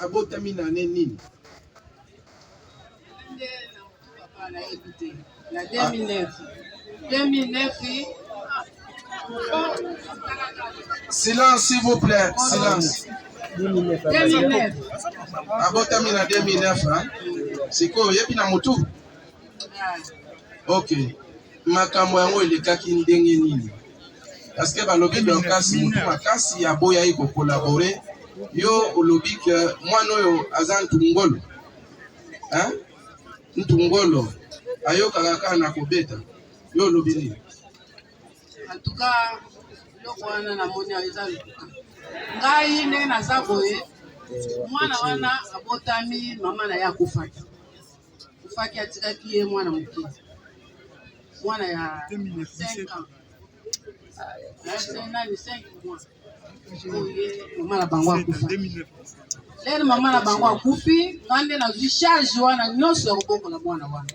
abotami na nini? Na 2009. 2009. Silence, s'il vous plaît. Silence. 2009. Abotami na 2009, hein? Siko, yebi na mutu? Ok. Makambo yango elekaki ndenge nini? Parce que balobi Dorcas mutu makasi ya boya iko collaborer. Yo olobi que mwana oyo aza ntungolo. Hein? Ntungolo. Ayoka kaka na kobeta. Yo olobi nini? En tout cas, loko wana na moni eza luka. Ngai nde naza boye. Mwana wana abotami mama na ya kufaki. Kufaki atikaki ye mwana moke. Mwana ya 5 ans. Nani 5 mois. Mama na bango akufa. Lero mama na bango akufi, ngande na charge wana nyonso ya kobokola mwana wana.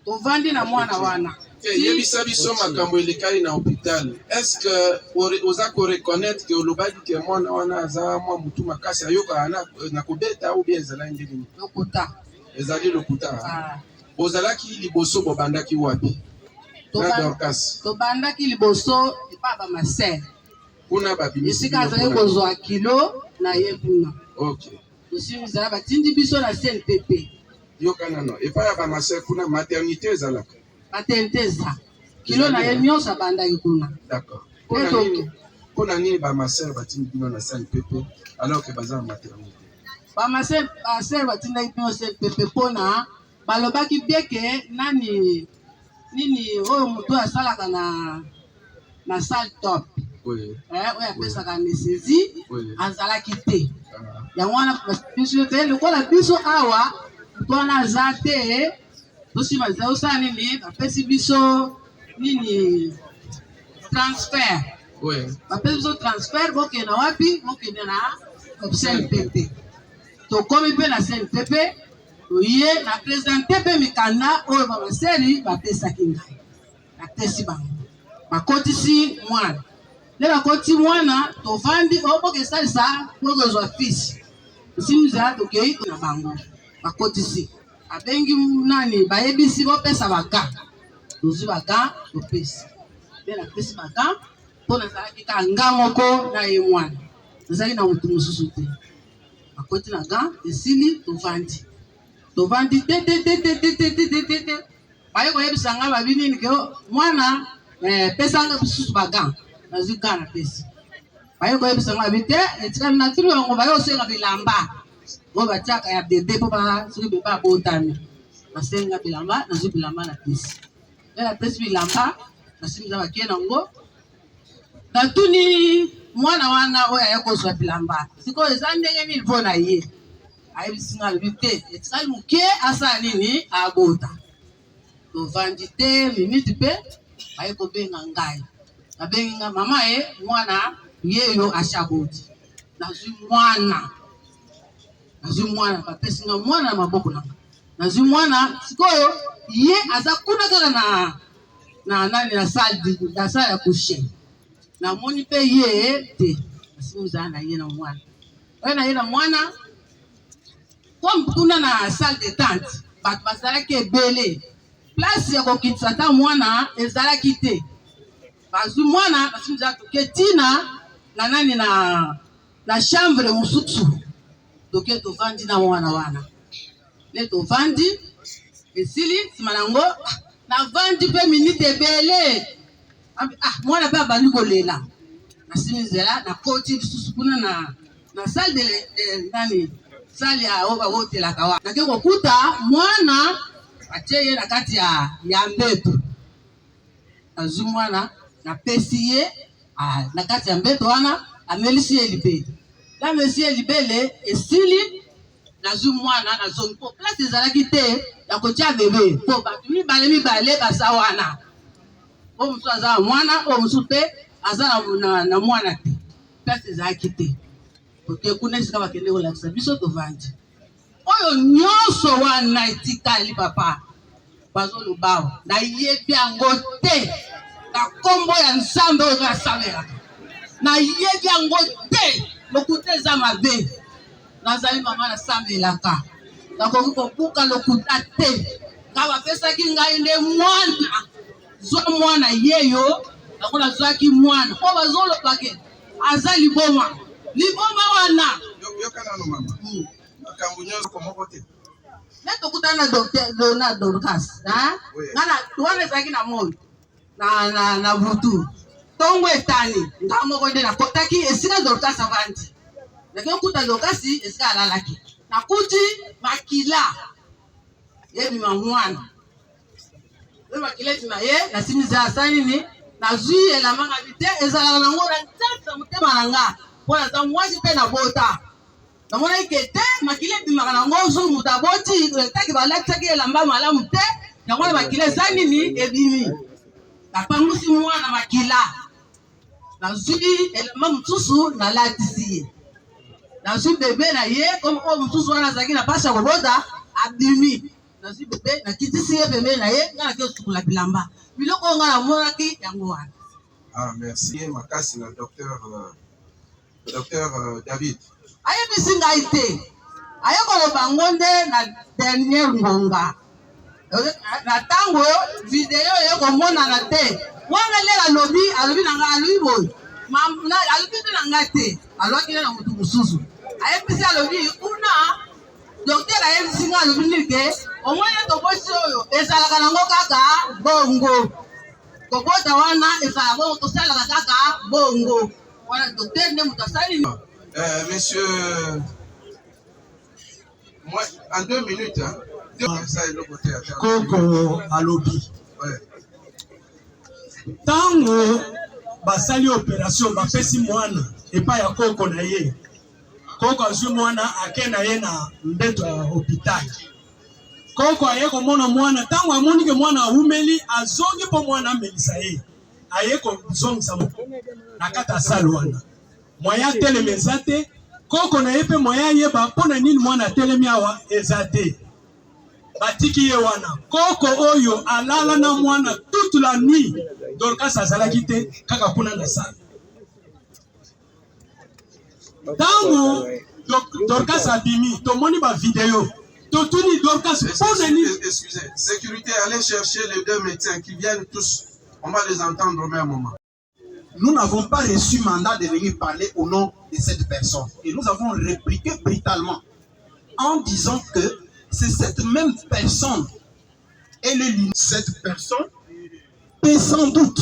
Tovandi na mwana wana. Yebisa biso makambo elekali na hôpital. Est-ce que oza ko reconnaître que olobaki que mwana wana aza mwa mutu makasi ayoka na kobeta ou bien ezala ndeni? Lokuta. Ezali lokuta. Ozalaki liboso bobandaki wapi? Na Dorcas. Tobandaki liboso epa ba maser. Kuna ba bimisi. Esika azali kozwa kilo na ye kuna. OK. Osi mizala batindi biso na CNPP. Yoka nano. Epa ya ba maser kuna maternité ezalaka. Matenteza. Kilo na ye nyonso abandaki kuna. D'accord. Pona nini ba maser batindi bino na CNPP alors que baza maternité? Ba maser batindaki bino CNPP pona balobaki bieke nani oyo mutu asalaka na salle top. Oui. Oyo apesaka anesthésie azalaki te. Yango wana biso te lokola biso awa mutu wana aza te. Tosi bazao sa nini bapesi biso nini transfert. Oui. Bapesi biso transfert bokende wapi? Bokende na CNPP. Tokomi mpe na CNPP oye na présenté mpe mikanda oyo bamaseri bapesaki ngai. Napesi bango. Bakotisi mwana. Le bakoti mwana tovandi obokesalisa bokozwa fils. Simza tokei na bango. Bakotisi. Abengi nani bayebisi bopesa baka. Tozi baka topesi. Be na pesi baka mpona ezalaki ka nga moko na ye mwana. Ezali na mutu mosusu te. Bakoti na ga esili tovandi. Tovandi te. Baye koyebisa nga babi nini ke mwana pesanga bisusu baga. Nazwi ga na pesi. Baye koyebisa nga babi te etikali na tulu yango baye osenga bilamba. Bo batiaka ya bebe po ba soki bebe abotami. Basenga bilamba nazwi bilamba na pesi. La pesi bilamba nasimza bakena ngo. Natuni mwana wana oyo ayekozwa bilamba. Siko eza ndenge nini mpona ye. Ayebisinga lobi te etikali moke asala nini abota. Tovandi te minute mpe baye kobenga ngai. Nabengi nga mama ye mwana yeyo ashaboti. Nazwi mwana bapesi nga mwana na maboko nanga. Nazwi mwana sikoyo ye aza kuna kaka na nani na salle ya coucher. Namoni mpe ye te asimuza na ye na mwana. Oyo na ye na mwana comme kuna na salle de tente bato bazalaki ebele. Place ya kokitisa ta mwana ezalaki te. Bazwi mwana basimuza toke tina na nani na chambre mosusu. Toke tovandi na mwana wana. Le tovandi esili nsima nango navandi mpe minute ebele. Mwana mpe abandi kolela. Nasimizela nakoti lisusu kuna na salle de nani salle ya oyo babotelaka wana. Nake kokuta mwana atie ye na kati ya mbeto. Nazwi mwana napesi ye na kati ya mbeto wana amelisi ye libele. La monsieur libele esili nazwi mwana nazongi po place ezalaki te ya kotia bebe po bato mibale baza wana. O musu aza mwana o musu pe aza na mwana te. Place ezalaki te. Pote kuna esika bakende kolakisa biso tovandi. Oyo nyonso wana etikali papa. Bazoloba na yebi yango te. Na kombo ya Nzambe oyo asambelaka. Na yebi yango te. Lokuta eza mabe. nazali mama nasambelaka nakoki kobuka lokuta te ka bapesaki ngai nde mwana zwa mwana yeyo yango nazwaki mwana po bazolobake aza liboma wana yokanano mama makambo nyonso komoko te nde tokutana na Dorcas wana ezalaki na moi na butu ntongo etani nga moko nde nakotaki esika Dorcas avandi nake okuta Dorcas esika alalaki nakuti makila yebima mwana makila ebima ye nasimisa asali nini nazwi elamanga bite ezalaka nango na nzanza motema na nga mpo naza mwasi mpe nabota namonaki ke te makila ebimaka nango soki moto aboti taki balatisaki elamba malamu te yango na makila eza nini ebimi napangusi mwana makila nazwi elamba mosusu nalatisi ye nazwi bebe na ye komi oyo mosusu wana azalaki na mpasi ya kobota abimi nazwi bebe nakitisi ye pembeni na ye nga naki osukula bilamba biloko oyo nga namonaki yango wana. Merci makasi na docteur David ayebisi ngai te aye koloba ngo nde na dernière ngonga na ntango video eye komonana te wana lelo alobi na ngai alobi boye alobi te na ngai te alobaki nde na motu mosusu ayebisi alobi kuna docteur ayebisi ngai alobi nini ke omoni tobosi oyo ezalaka nango kaka bongo kobota wana ezala bongo tosalaka kaka bongo wana docteur nde moto asali. Monsieur, moi, en 2 minutes, Koko alobi. Tango basali opération bapesi mwana epai ya koko na ye. Koko azwi mwana ake na ye na mbeto ya hôpital. Koko aye komona mwana tango amoni ke mwana awumeli azongi po mwana amelisa ye. Aye kozongisa na kata sale wana. Moya telemi eza te koko na ye mpe moya yeba mpo na nini mwana atelemi awa eza te batiki ye wana koko oyo alala na mwana toute la nuit Dorcas azalaki te kaka kuna na sala ntango Dorcas abimi tomoni bavideo totuni Dorcas mpo na nini. Excusez, sécurité, allez chercher les 2 médecins qui viennent tous, on va les entendre au même moment. Nous n'avons pas reçu mandat de venir parler au nom de cette personne. Et nous avons répliqué brutalement en disant que c'est cette même personne et cette personne peut sans doute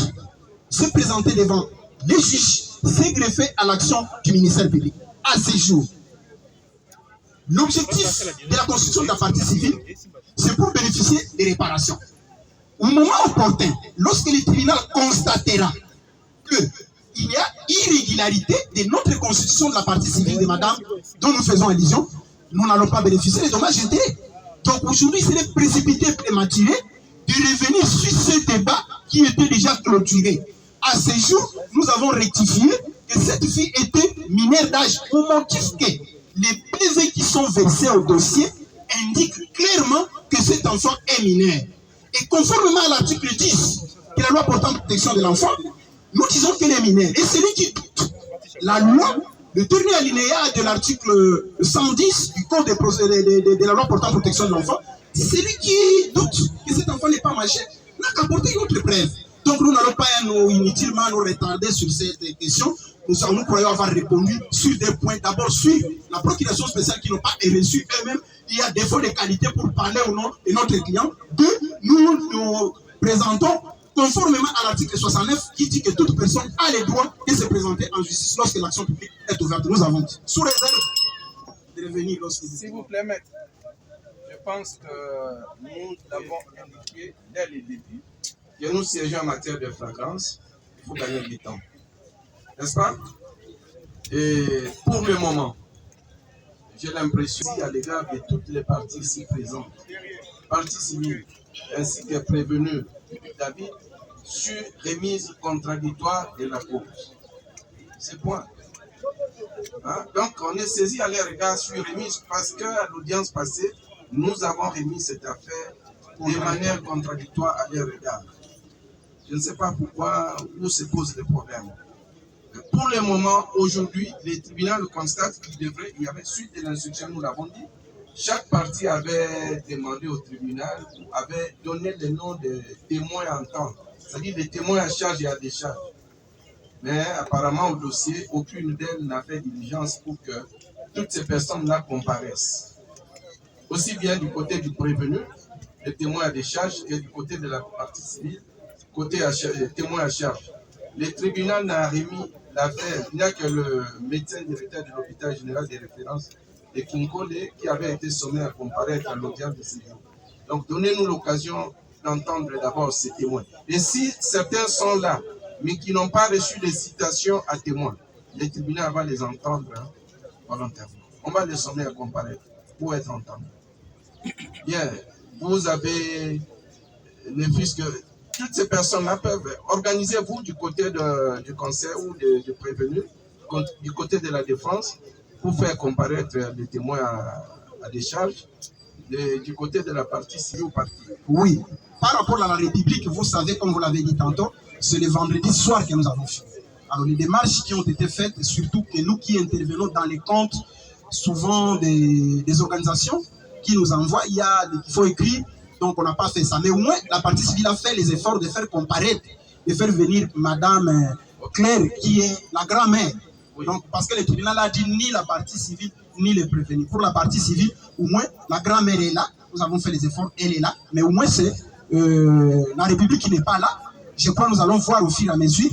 se présenter devant les juges, se greffer à l'action du ministère public. À ce jour, l'objectif de la constitution de la partie civile, c'est pour bénéficier des réparations. Au moment opportun, lorsque le tribunal constatera qu'il y a irrégularité de notre constitution de la partie civile de madame dont nous faisons allusion, nous n'allons pas bénéficier des dommages intérêts. Donc aujourd'hui, il serait précipité et prématuré de revenir sur ce débat qui était déjà clôturé. À ce jour, nous avons rectifié que cette fille était mineure d'âge au motif que les baisers qui sont versés au dossier indiquent clairement que cet enfant est mineur. Et conformément à l'article 10 de la loi portant protection de l'enfant, nous disons qu'elle est mineure. Et celui qui doute, la loi, le dernier alinéa de l'article 110 du code de la loi portant protection de l'enfant, celui qui doute que cet enfant n'est pas majeur n'a qu'à porter une autre preuve. Donc nous n'allons pas inutilement nous retarder sur cette question. Nous croyons avoir répondu sur des points. D'abord sur la procuration spéciale qui n'ont pas reçu eux-mêmes. Il y a défaut de qualité pour parler au nom de notre client. Deux, nous présentons conformément à l'article 69 qui dit que toute personne a le droit de se présenter en justice lorsque l'action publique est ouverte. Nous avons dit, sous réserve de revenir lorsque vous... S'il vous plaît, maître, je pense que nous l'avons indiqué dès le début que nous siégeons en matière de flagrance, il faut gagner du temps. N'est-ce pas? Et pour le moment, j'ai l'impression à l'égard de toutes les parties ici présentes, parties civiles, ainsi que prévenu David, sur remise contradictoire de la cause. C'est point. Hein? Donc, on est saisi à leur regard sur remise parce qu'à l'audience passée, nous avons remis cette affaire de manière contradictoire à leur regard. Je ne sais pas pourquoi, où se pose le problème. Pour le moment, aujourd'hui, les tribunaux constatent qu'il y avait suite de l'instruction, nous l'avons dit, chaque partie avait demandé au tribunal, avait donné le nom de témoins à entendre, c'est-à-dire des témoins à charge et à décharge. Mais apparemment, au dossier, aucune d'elles n'a fait diligence pour que toutes ces personnes-là comparaissent. Aussi bien du côté du prévenu, les témoins à décharge, que du côté de la partie civile, côté témoins à charge. Le tribunal n'a remis l'affaire, il n'y a que le médecin directeur de l'hôpital général de référence de Kinkole qui avait été sommé à comparaître à l'audience de séjour. Donc, donnez-nous l'occasion d'entendre d'abord ces témoins. Et si certains sont là, mais qui n'ont pas reçu de citation à témoins, le tribunal va les entendre volontairement. On va les sommer à comparaître pour être entendus. Bien, vous avez le fisc. Toutes ces personnes-là peuvent organiser, vous, du côté du conseil ou du prévenu, du côté de la défense, pour faire comparaître les témoins à décharge, du côté de la partie civile ou partie. Oui, par rapport à la République, vous savez, comme vous l'avez dit tantôt, c'est le vendredi soir que nous avons fait. Alors les démarches qui ont été faites, surtout que nous qui intervenons dans les comptes, souvent des organisations qui nous envoient, il faut écrire, donc on n'a pas fait ça. Mais au moins, la partie civile a fait les efforts de faire comparaître, de faire venir Madame Claire, qui est la grand-mère. Oui. Donc, parce que le tribunal a dit ni la partie civile, ni le prévenu. Pour la partie civile, au moins, la grand-mère est là, nous avons fait les efforts, elle est là, mais au moins c'est la République qui n'est pas là. Je crois que nous allons voir au fur et à mesure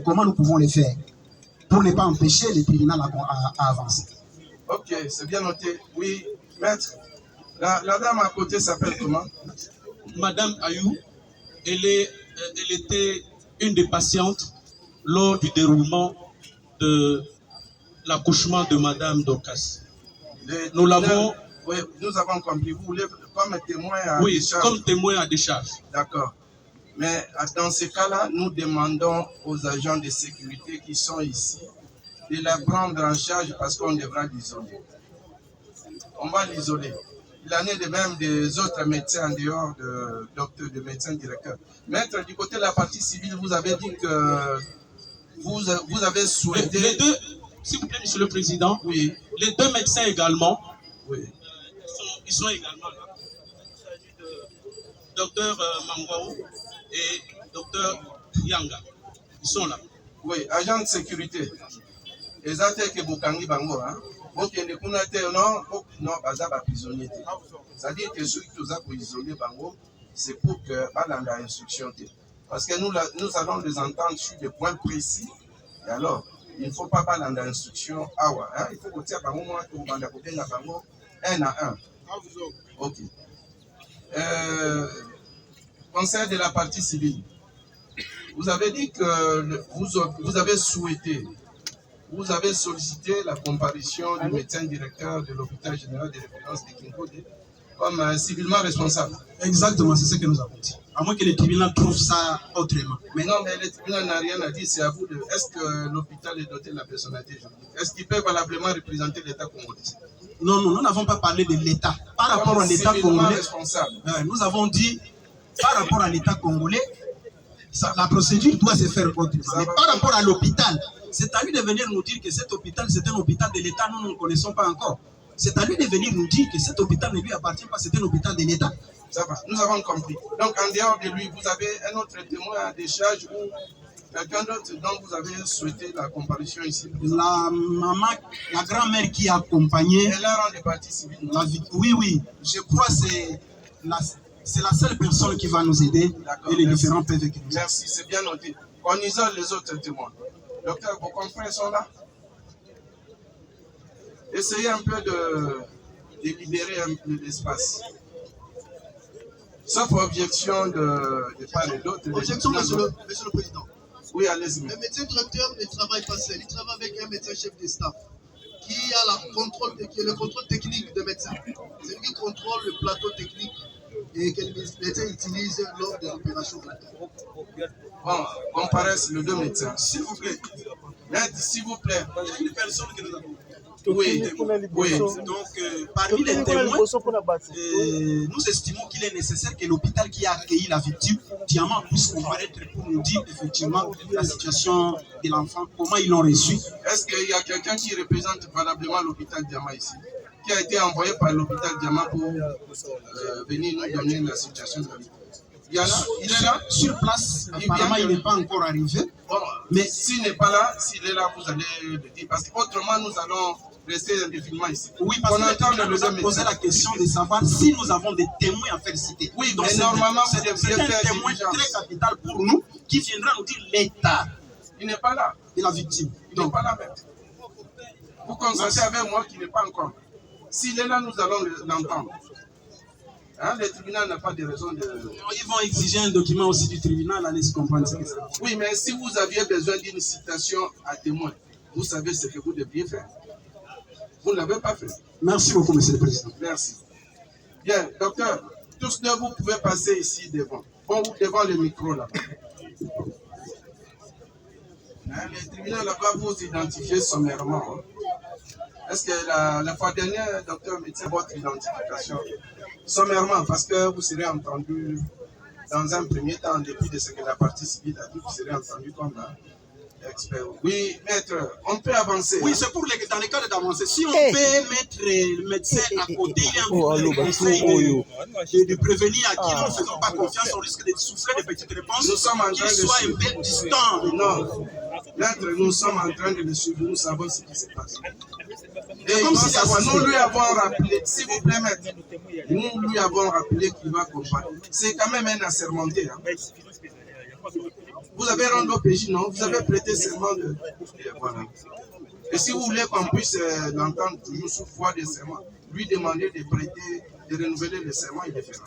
comment nous pouvons les faire pour ne pas empêcher le tribunal à avancer. Ok, c'est bien noté. Oui, maître, la dame à côté s'appelle comment? Madame Ayou, elle était une des patientes lors du déroulement de l'accouchement de Madame Dorcas. Nous l'avons... Oui, nous avons compris. Vous voulez comme témoin à oui, décharge? Comme témoin à décharge. D'accord. Mais dans ce cas-là, nous demandons aux agents de sécurité qui sont ici de la prendre en charge parce qu'on devra l'isoler. On va l'isoler. Il en est de même des autres médecins en dehors de docteurs, de médecins directeurs. Maître, du côté de la partie civile, vous avez dit que vous avez souhaité... Les deux, s'il vous plaît, Monsieur le Président, oui. Les deux médecins également, oui. Ils sont également là. Il s'agit de docteur Mangwao et docteur Yanga. Ils sont là. Oui, agent de sécurité. Exactement que Bukangi Bango, hein. Non, baza ba prisonnier. C'est-à-dire que ceux qui ont isolé Bango, c'est pour que balanda instruction. Parce que nous allons les entendre sur des points précis. Et alors, il ne faut pas balanda instruction. Ah ouais, hein? Il faut que tu aies Bango, moi, tu banda Bango, un à un. Ok. Conseil de la partie civile. Vous avez dit que vous avez souhaité, vous avez sollicité la comparution du médecin directeur de l'hôpital général de référence de Kinkole comme civilement responsable. Exactement, c'est ce que nous avons dit. À moins que le tribunal trouve ça autrement. Mais non, mais le tribunal n'a rien à dire, c'est à vous de... Est-ce que l'hôpital est doté de la personnalité juridique? Est-ce qu'il peut valablement représenter l'État congolais? Non, nous n'avons pas parlé de l'État. Par rapport à l'État congolais, nous avons dit, par rapport à l'État congolais, la procédure doit se faire autrement. Mais par rapport à l'hôpital, c'est à lui de venir nous dire que cet hôpital, c'est un hôpital de l'État, nous ne connaissons pas encore. C'est à lui de venir nous dire que cet hôpital ne lui appartient pas, c'est un hôpital de l'État. Ça va, nous avons compris. Donc, en dehors de lui, vous avez un autre témoin à décharge ou quelqu'un d'autre dont vous avez souhaité la comparution ici? La maman, la grand-mère qui a accompagné... Elle a rendu partie civile. Oui, je crois que c'est la seule personne qui va nous aider et les différents peuvent écrire. Merci, c'est bien noté. On isole les autres témoins. Docteur, vos confrères sont là? Essayez un peu de libérer un peu l'espace. Sauf objection de part et d'autre. Objection, monsieur le Président. Oui, allez-y. Le médecin directeur ne travaille pas seul, il travaille avec un médecin chef de staff qui a le contrôle technique de médecin. C'est lui qui contrôle le plateau technique et que le médecin utilise lors de l'opération. Bon, comparaissent les deux médecins. S'il vous plaît. S'il vous plaît. Une personne que nous avons. Oui, oui. Donc, parmi les témoins, nous estimons qu'il est nécessaire que l'hôpital qui a accueilli la victime, Diamant, puisse comparaître pour nous dire effectivement la situation de l'enfant, comment ils l'ont reçu. Est-ce qu'il y a quelqu'un qui représente valablement l'hôpital Diamant ici, qui a été envoyé par l'hôpital Diamant pour venir nous donner la situation de la victime? Il y en a, il est là sur place. Apparemment, il n'est pas encore arrivé. Bon, mais s'il n'est pas là, s'il est là, vous allez le dire. Parce qu'autrement, nous allons rester indéfiniment ici. Oui, parce que nous avons posé la question de savoir si nous avons des témoins à féliciter. Oui, donc mais normalement, c'est un témoin très capital pour nous qui viendra nous dire l'état. Il n'est pas là. De la victime. Il n'est pas là, même. Vous constatez avec moi qu'il n'est pas encore là. S'il est là, nous allons l'entendre. Hein, le tribunal n'a pas de raison de... Ils vont exiger un document aussi du tribunal, allez se comprendre. Oui, mais si vous aviez besoin d'une citation à témoin, vous savez ce que vous devriez faire. Vous ne l'avez pas fait. Merci beaucoup, monsieur le président. Merci. Bien, docteur, tous deux, vous pouvez passer ici devant. Bon, devant le micro là. Hein, le tribunal n'a pas vous identifier sommairement. Hein. Est-ce que la fois dernière, docteur, mettez votre identification sommairement, parce que vous serez entendu dans un premier temps, en dépit de ce que la partie civile a dit, vous serez entendu comme expert. Oui, maître, on peut avancer. Oui, c'est pour dans les cas d'avancer. Si on peut mettre le médecin à côté, il est de prévenir à qui nous ne faisons pas confiance, on risque de souffler de petites réponses. Nous sommes en train qu'il soit un peu distant. Non, maître, nous sommes en train de le suivre, nous savons ce qui se passe. Et comme si nous lui avons rappelé, s'il vous plaît, maître, nous lui avons rappelé qu'il va comparer. C'est quand même un assermenté. Hein. Vous avez rendu au PJ, non? Vous avez prêté serment de... Et voilà. Et si vous voulez qu'on puisse l'entendre toujours sous foi de serment, lui demander de prêter, de renouveler le serment, il le fera.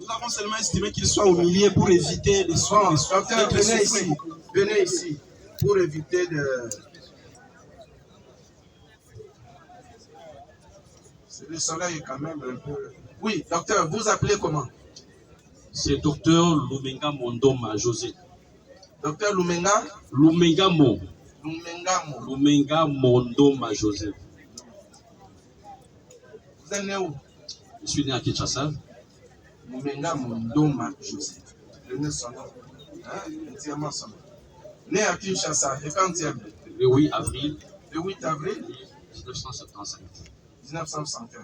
Nous avons seulement estimé qu'il soit au milieu pour éviter de soins. Docteur, venez ici, pour éviter de... Le soleil est quand même un peu... Oui, docteur, vous appelez comment? C'est docteur Lumenga Mondoma José. Docteur Lumenga? Lumenga Mo. Lumenga Mondoma José. Vous êtes né où? Je suis né à Kinshasa. Lumenga Mondoma José. Le nom son nom. Hein? Entièrement son nom. Né à Kinshasa. Et quand il est? Le 8 avril. Le 8 avril 1975. 1975.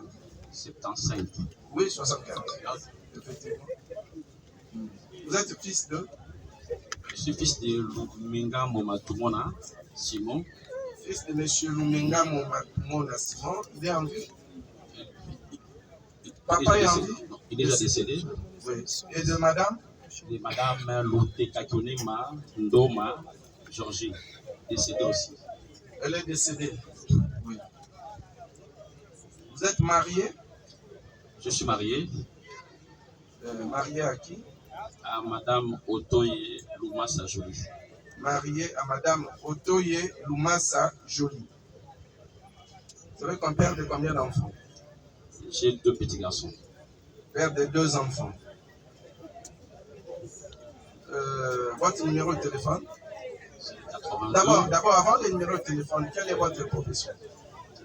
75. Oui, 75. Effectivement. Vous êtes fils de? Je suis fils de Lumenga Momatumona Simon. Fils de M. Lumenga Momatumona Simon. Il est en vie? Papa est en vie? Il est déjà décédé. Oui. Et de madame? De madame Lote Kakionema Ndoma Georgie. Décédée aussi. Elle est décédée. Oui. Vous êtes marié? Je suis marié. Marié à qui? À madame Otoye Lumasa Jolie. Marié à madame Otoye Lumasa Jolie. Vous savez qu'on père de combien d'enfants? J'ai 2 petits garçons. Père de 2 enfants. Votre numéro de téléphone? D'abord, avant le numéro de téléphone, quelle est votre profession?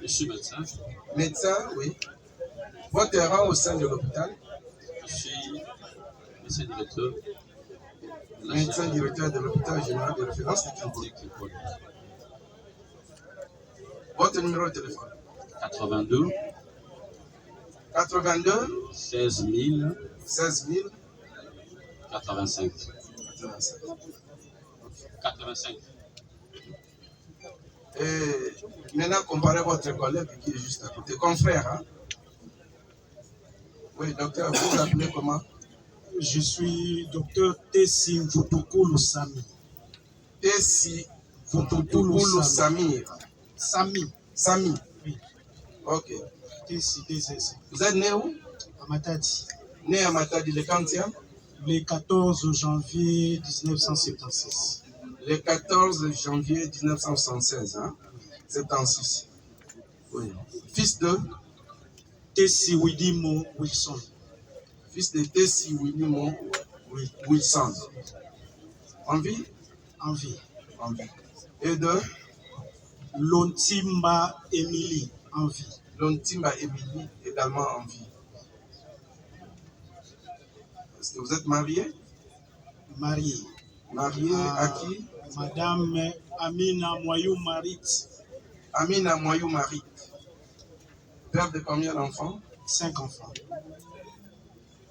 Je suis médecin. Médecin, oui. Votre rang au sein de l'hôpital? Je suis médecin directeur. Médecin directeur de l'hôpital général de référence de Kinkoy. Votre numéro de téléphone? 82 16 000 85. 85. Et maintenant, comparez votre collègue qui est juste à côté. Confrère, hein? Oui, docteur, vous vous appelez comment? Je suis docteur Tessi Mvutokulu Sami. Tessi Mvutokulu Samir. Sami. Oui. Ok. Tessi, DZZ. Vous êtes né où? À Matadi. Né à Matadi, le 40e? Le 14 janvier 1976. Le 14 janvier 1976, hein? 76. Oui. Fils de? Tessi Widimo Wilson. Fils de Tessi Widimo Wilson. En vie? En vie. En vie. Et de? Lontimba Emily. en vie. Lontimba Émilie également en vie. Est-ce que vous êtes marié? Marié. Marié à qui? Madame Amina Moyou Marit. Amina Moyou Marit. Père de combien d'enfants? 5 enfants.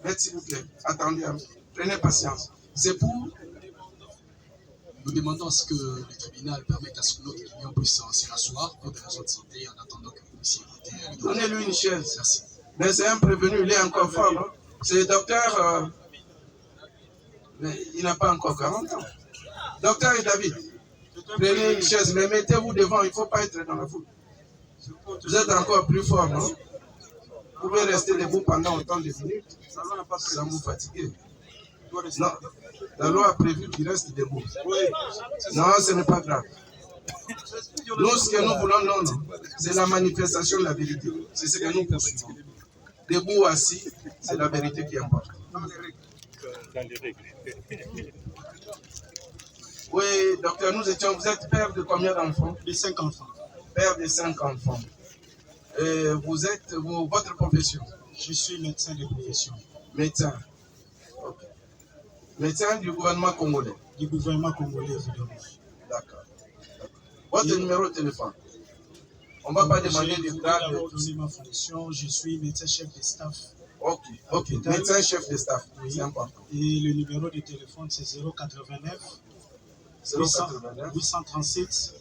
Merci, s'il vous plaît. Attendez, prenez patience. C'est pour... Nous demandons à ce que le tribunal permette à ce que notre client puisse s'y rasseoir pour des raisons de santé en attendant que vous puissiez éviter. Donnez-lui une chaise. Merci. Mais c'est un prévenu, il est encore fort. Hein? C'est le docteur... mais il n'a pas encore 40 ans. Docteur David, prenez une chaise, mais mettez-vous devant, il ne faut pas être dans la foule. Vous êtes encore plus fort, non? Vous pouvez rester debout pendant autant de minutes sans vous fatiguer. Non, la loi a prévu qu'il reste debout. Non, ce n'est pas grave. Nous, ce que nous voulons, non, c'est la manifestation de la vérité. C'est ce que nous poursuivons. Debout ou assis, c'est la vérité qui importe. Oui, docteur, vous êtes père de combien d'enfants? De 5 enfants. Père de 5 enfants. Et vous êtes, votre profession? Je suis médecin de profession. Médecin. Okay. Médecin du gouvernement congolais? Du gouvernement congolais, évidemment. D'accord. Votre numéro de téléphone? On ne va pas demander des dates. Ma fonction, je suis médecin chef de staff. Ok. Médecin chef de staff, oui. C'est important. Et le numéro de téléphone, c'est 089 837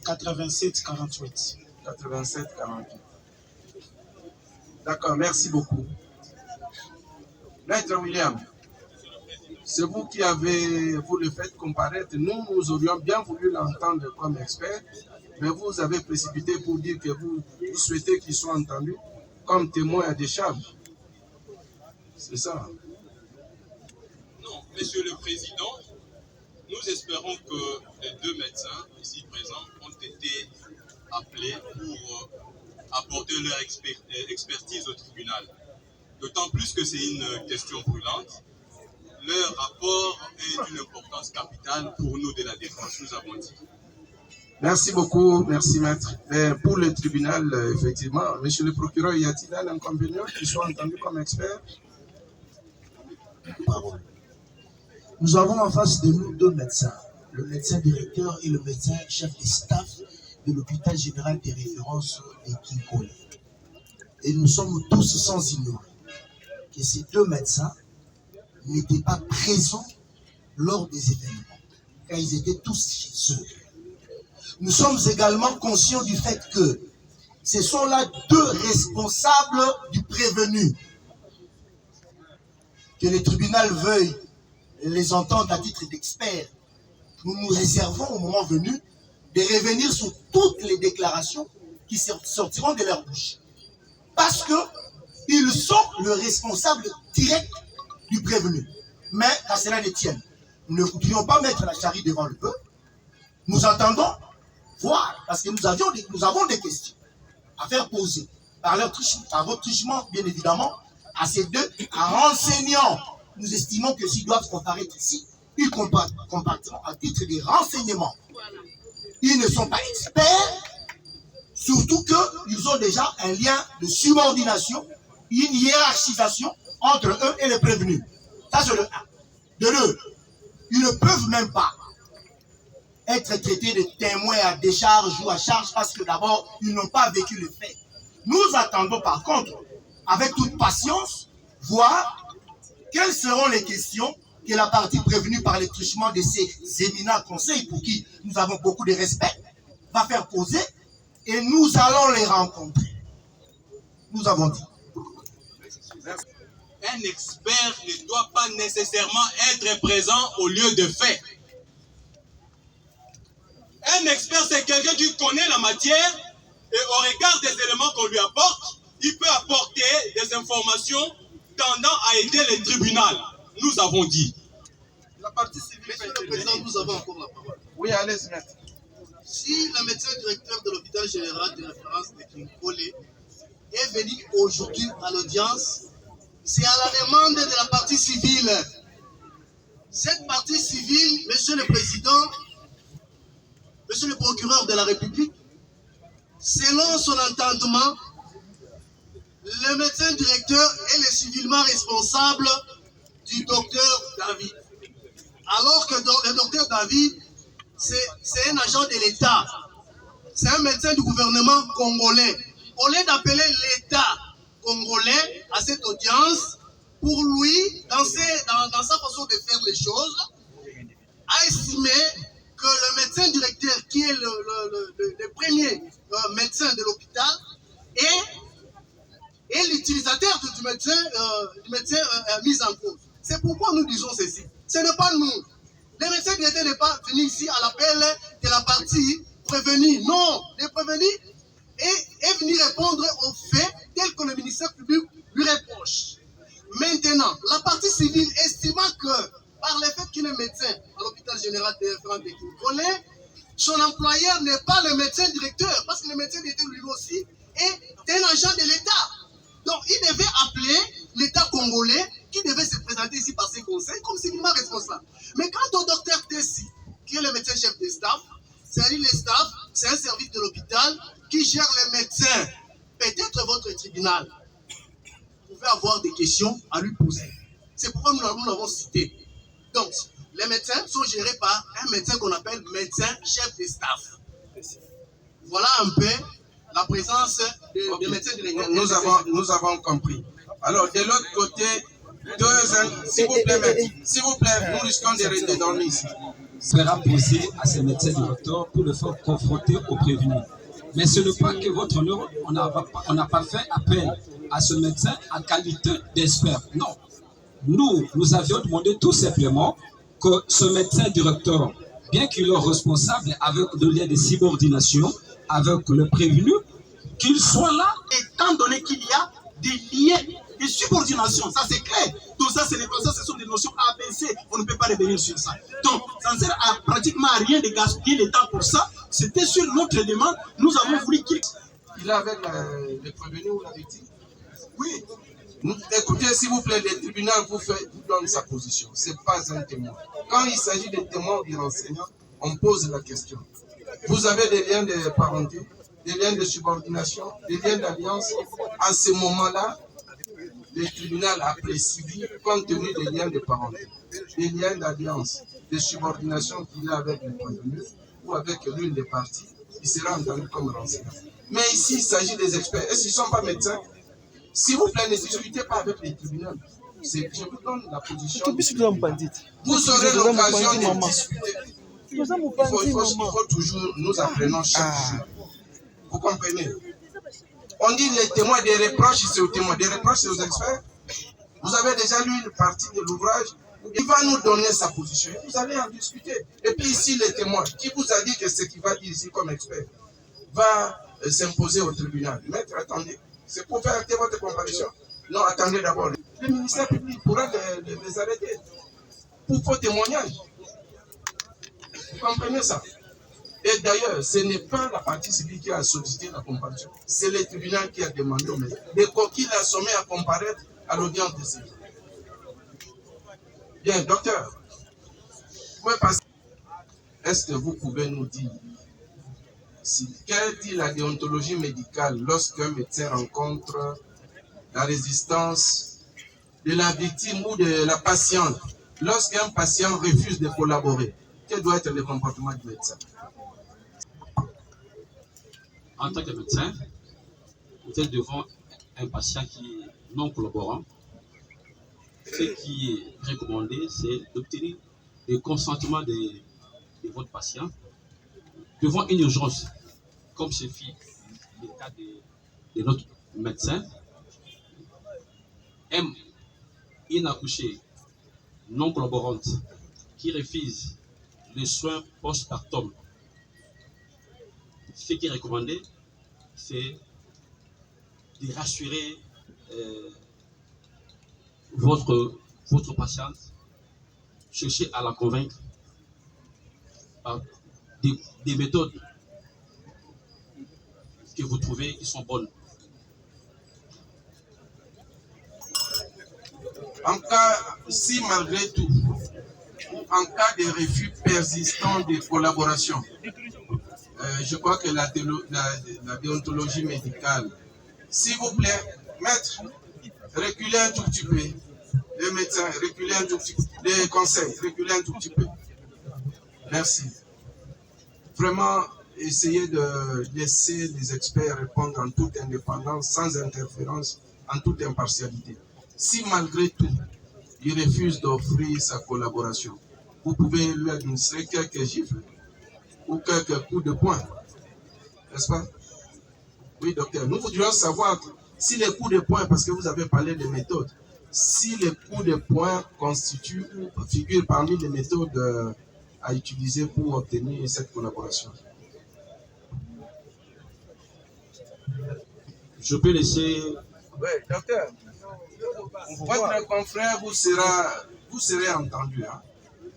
87 48. 87 48. D'accord, merci beaucoup. Maître William, c'est vous qui avez, vous le faites comparaître. Nous aurions bien voulu l'entendre comme expert, mais vous avez précipité pour dire que vous souhaitez qu'il soit entendu comme témoin à décharge. C'est ça. Non, Monsieur le Président, nous espérons que les 2 médecins ici présents ont été appelés pour apporter leur expertise au tribunal. D'autant plus que c'est une question brûlante. Leur rapport est d'une importance capitale pour nous de la défense, nous avons dit. Merci beaucoup, merci maître. Mais pour le tribunal, effectivement, monsieur le procureur, y a-t-il un inconvénient qui soit entendu comme expert? Nous avons en face de nous 2 médecins, le médecin directeur et le médecin chef de staff de l'hôpital général des références de Kinkole. Et nous sommes tous sans ignorer que ces 2 médecins n'étaient pas présents lors des événements, car ils étaient tous chez eux. Nous sommes également conscients du fait que ce sont là 2 responsables du prévenu. Que le tribunal veuille les entendre à titre d'experts, nous nous réservons au moment venu de revenir sur toutes les déclarations qui sortiront de leur bouche. Parce qu'ils sont le responsable direct du prévenu. Mais à cela ne tienne, nous ne voudrions pas mettre la charrue devant le peuple. Nous entendons voir, parce que nous avons des questions à faire poser par votre truchement, bien évidemment, à ces 2 renseignants. Nous estimons que s'ils doivent comparaître ici, ils comparaîtront à titre de renseignement. Ils ne sont pas experts, surtout qu'ils ont déjà un lien de subordination, une hiérarchisation entre eux et les prévenus. Ça, c'est le 1. De 2, ils ne peuvent même pas être traités de témoins à décharge ou à charge parce que d'abord, ils n'ont pas vécu le fait. Nous attendons par contre, avec toute patience, voir quelles seront les questions que la partie prévenue par le truchement de ces éminents conseils, pour qui nous avons beaucoup de respect, va faire poser, et nous allons les rencontrer. Nous avons dit. Un expert ne doit pas nécessairement être présent au lieu de fait. Un expert, c'est quelqu'un qui connaît la matière et au regard des éléments qu'on lui apporte, il peut apporter des informations tendant à aider le tribunal. Nous avons dit. La partie civile, Monsieur le Président, nous avons encore la parole. Oui, allez-y, maître. Si le médecin directeur de l'hôpital général de référence de Kinkole est venu aujourd'hui à l'audience, c'est à la demande de la partie civile. Cette partie civile, Monsieur le Président, Monsieur le procureur de la République, Selon son entendement, le médecin directeur est le civilement responsable du docteur David. Alors que le docteur David, c'est un agent de l'État. C'est un médecin du gouvernement congolais. Au lieu d'appeler l'État congolais à cette audience, pour lui, dans sa façon de faire les choses, a estimé que le médecin directeur, qui est le premier médecin de l'hôpital, est l'utilisateur du médecin mis en cause. C'est pourquoi nous disons ceci. Ce n'est pas nous. Le médecin directeur n'est pas venu ici à l'appel de la partie prévenue. Non, le prévenu est venu répondre aux faits tels que le ministère public lui reproche. Maintenant, la partie civile estimant que par le fait qu'il est médecin à l'hôpital général de référence de Kinkolé, son employeur n'est pas le médecin directeur, parce que le médecin directeur lui aussi est un agent de l'État. Donc il devait appeler l'État congolais qui devait se présenter ici par ses conseils comme civilement responsable. Mais quant au docteur Tessi, qui est le médecin chef de staff, c'est-à-dire le staff, c'est un service de l'hôpital qui gère les médecins. Peut-être votre tribunal pouvait avoir des questions à lui poser. C'est pourquoi nous l'avons cité. Donc, les médecins sont gérés par un médecin qu'on appelle médecin chef de staff. Voilà un peu la présence des médecins directeurs. Nous avons compris. Alors, de l'autre côté, s'il vous plaît, nous risquons de dormir ici. Sera posé à ces médecins directeurs pour le faire confronter aux prévenus. Mais ce n'est pas que votre honneur, on n'a pas fait appel à ce médecin en qualité d'expert. Non. Nous avions demandé tout simplement que ce médecin directeur, bien qu'il soit responsable avec des liens de subordination avec le prévenu, qu'il soit là. Étant donné qu'il y a des liens de subordination, ça c'est clair. Tout ça, ce sont des notions ABC. On ne peut pas revenir sur ça. Donc, ça ne sert à pratiquement à rien de gaspiller le temps pour ça. C'était sur notre demande. Nous avons voulu qu'il... Il est avec le prévenu ou la victime? Oui. Écoutez, s'il vous plaît, le tribunal vous donne sa position. Ce n'est pas un témoin. Quand il s'agit de témoins ou de renseignants, on pose la question. Vous avez des liens de parenté, des liens de subordination, des liens d'alliance. À ce moment-là, le tribunal apprécie, compte tenu des liens de parenté, des liens d'alliance, de subordination qu'il a avec le prévenu ou avec l'une des parties, il sera entendu comme renseignant. Mais ici, il s'agit des experts. Est-ce qu'ils ne sont pas médecins? S'il vous plaît, ne discutez pas avec les tribunaux. Je vous donne la position. Vous aurez l'occasion de discuter. Il faut toujours, nous apprenons chaque jour. Vous comprenez? On dit les témoins, des reproches, c'est aux témoins. Des reproches, c'est aux experts. Vous avez déjà lu une partie de l'ouvrage. Il va nous donner sa position. Vous allez en discuter. Et puis ici, les témoins, qui vous a dit que ce qu'il va dire ici comme expert va s'imposer au tribunal. Maître, attendez. C'est pour faire acter votre comparution. Non, attendez d'abord. Le ministère public pourra les arrêter pour faux témoignage. Vous comprenez ça? Et d'ailleurs, ce n'est pas la partie civile qui a sollicité la comparution. C'est le tribunal qui a demandé au maître. Le coquille l'a sommé à comparaître à l'audience de civil. Bien, docteur, vous pouvez passer. Est-ce que vous pouvez nous dire quelle dit la déontologie médicale lorsqu'un médecin rencontre la résistance de la victime ou de la patiente, lorsqu'un patient refuse de collaborer? Quel doit être le comportement du médecin? En tant que médecin, vous êtes devant un patient qui est non collaborant. Ce qui est recommandé, c'est d'obtenir le consentement de votre patient devant une urgence, comme ce fit le cas de notre médecin. Une accouchée non collaborante qui refuse les soins post-partum. Ce qui est recommandé, c'est de rassurer votre patiente, chercher à la convaincre par des méthodes que vous trouvez qui sont bonnes. En cas, si malgré tout, en cas de refus persistant de collaboration, Je crois que la déontologie médicale. S'il vous plaît, maître, reculez un tout petit peu. Les médecins, reculez un tout petit peu. Les conseils, reculez un tout petit peu. Merci. Vraiment, essayez de laisser les experts répondre en toute indépendance, sans interférence, en toute impartialité. Si malgré tout, il refuse d'offrir sa collaboration, vous pouvez lui administrer quelques gifles ou quelques coups de poing. N'est-ce pas? Oui, docteur. Nous voudrions savoir si les coups de poing, parce que vous avez parlé de méthodes, si les coups de poing constituent ou figurent parmi les méthodes à utiliser pour obtenir cette collaboration. Je peux laisser... Oui, docteur. Votre confrère vous serez entendu. Hein?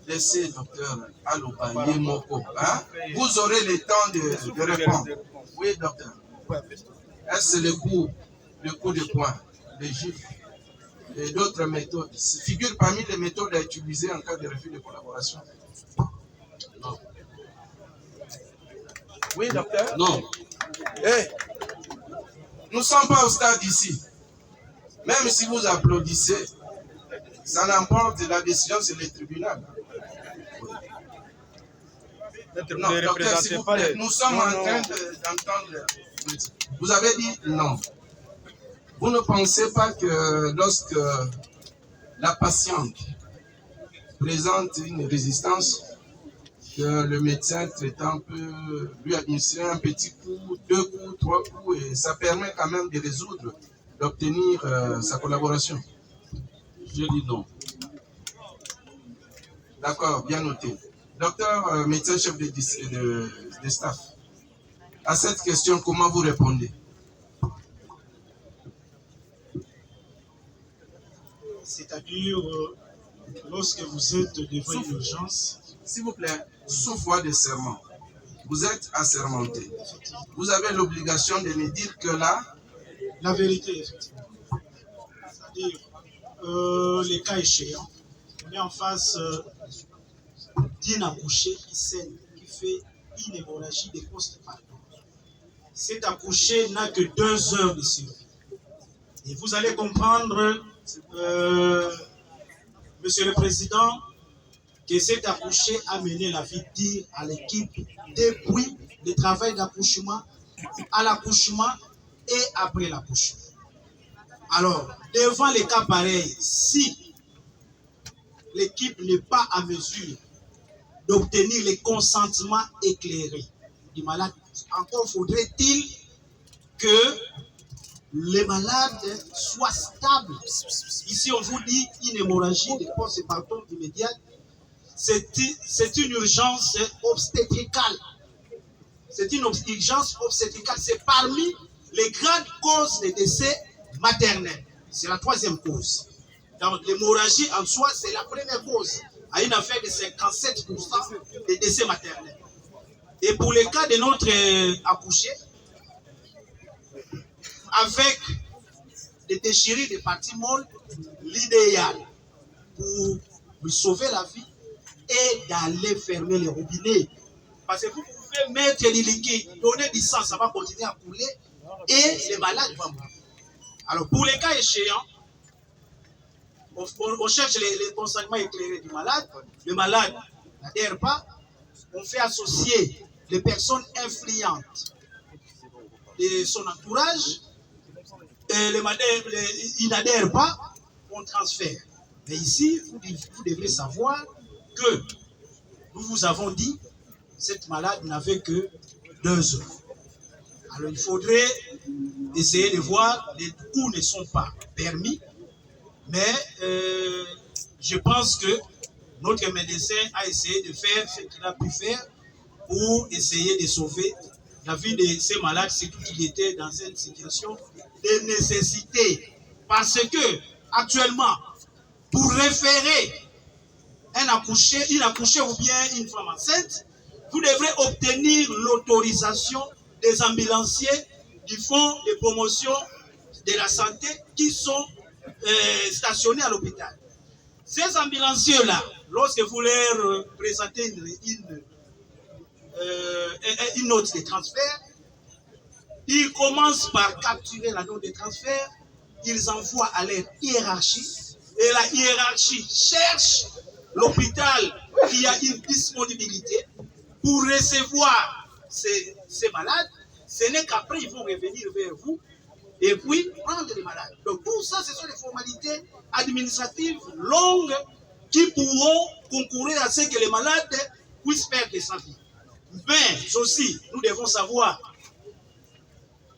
Laissez docteur Aloba Yemoko. Hein? Vous aurez le temps de répondre. Oui, docteur. Est-ce le coup de poing, les gifles et d'autres méthodes figurent parmi les méthodes à utiliser en cas de refus de collaboration? Non. Oui, docteur? Non. Hey, nous ne sommes pas au stade ici. Même si vous applaudissez, ça n'emporte la décision, c'est le tribunal. Non, docteur, s'il vous plaît, nous sommes en train d'entendre. Vous avez dit non. Vous ne pensez pas que lorsque la patiente présente une résistance, que le médecin traitant peut lui administrer un petit coup, 2 coups, 3 coups, et ça permet quand même de résoudre, d'obtenir sa collaboration? Je dis non. D'accord, bien noté. Docteur, médecin chef de staff, à cette question, comment vous répondez? C'est-à-dire, lorsque vous êtes devant une urgence... S'il vous plaît, sous foi de serment, vous êtes assermenté. Vous avez l'obligation de me dire que là... La vérité, effectivement. C'est-à-dire, les cas échéants, on est en face d'une accouchée qui saigne, qui fait une hémorragie des post-partum. Cet accouché n'a que 2 heures de survie. Et vous allez comprendre, Monsieur le Président, que cet accouché a mené la vie dure à l'équipe depuis le travail d'accouchement, à l'accouchement et après l'accouchement. Alors, devant les cas pareils, si l'équipe n'est pas à mesure d'obtenir les consentements éclairés du malade, encore faudrait-il que les malades soient stables. Ici, on vous dit une hémorragie de post-partum immédiate. C'est une urgence obstétricale. C'est une urgence obstétricale. C'est parmi les grandes causes de décès maternels. C'est la 3e cause. Donc, l'hémorragie en soi, c'est la première cause, à une affaire de 57% de décès maternels. Et pour le cas de notre accouché, avec des déchirures de parties molles, l'idéal pour lui sauver la vie est d'aller fermer les robinets. Parce que vous pouvez mettre du liquide, donner du sang, ça va continuer à couler et les malades vont mourir. Alors pour les cas échéants, on cherche les consentements éclairés du malade. Le malade n'adhère pas. On fait associer les personnes influentes de son entourage. Et il n'adhère pas, on transfère. Mais ici, vous devrez savoir que nous vous avons dit, cette malade n'avait que 2 heures. Alors il faudrait essayer de voir, les coups ne sont pas permis, mais je pense que notre médecin a essayé de faire ce qu'il a pu faire pour essayer de sauver la vie de ces malades, surtout qu'il était dans une situation de nécessité. Parce que, actuellement, pour référer une accouchée ou bien une femme enceinte, vous devrez obtenir l'autorisation des ambulanciers du fonds de promotion de la santé qui sont stationnés à l'hôpital. Ces ambulanciers-là, lorsque vous leur présentez une note de transfert. Ils commencent par capturer la note de transfert, ils envoient à leur hiérarchie, et la hiérarchie cherche l'hôpital qui a une disponibilité pour recevoir ces malades. Ce n'est qu'après ils vont revenir vers vous et puis prendre les malades. Donc tout ça, ce sont des formalités administratives longues qui pourront concourir à ce que les malades puissent perdre sa vie. Mais aussi, nous devons savoir,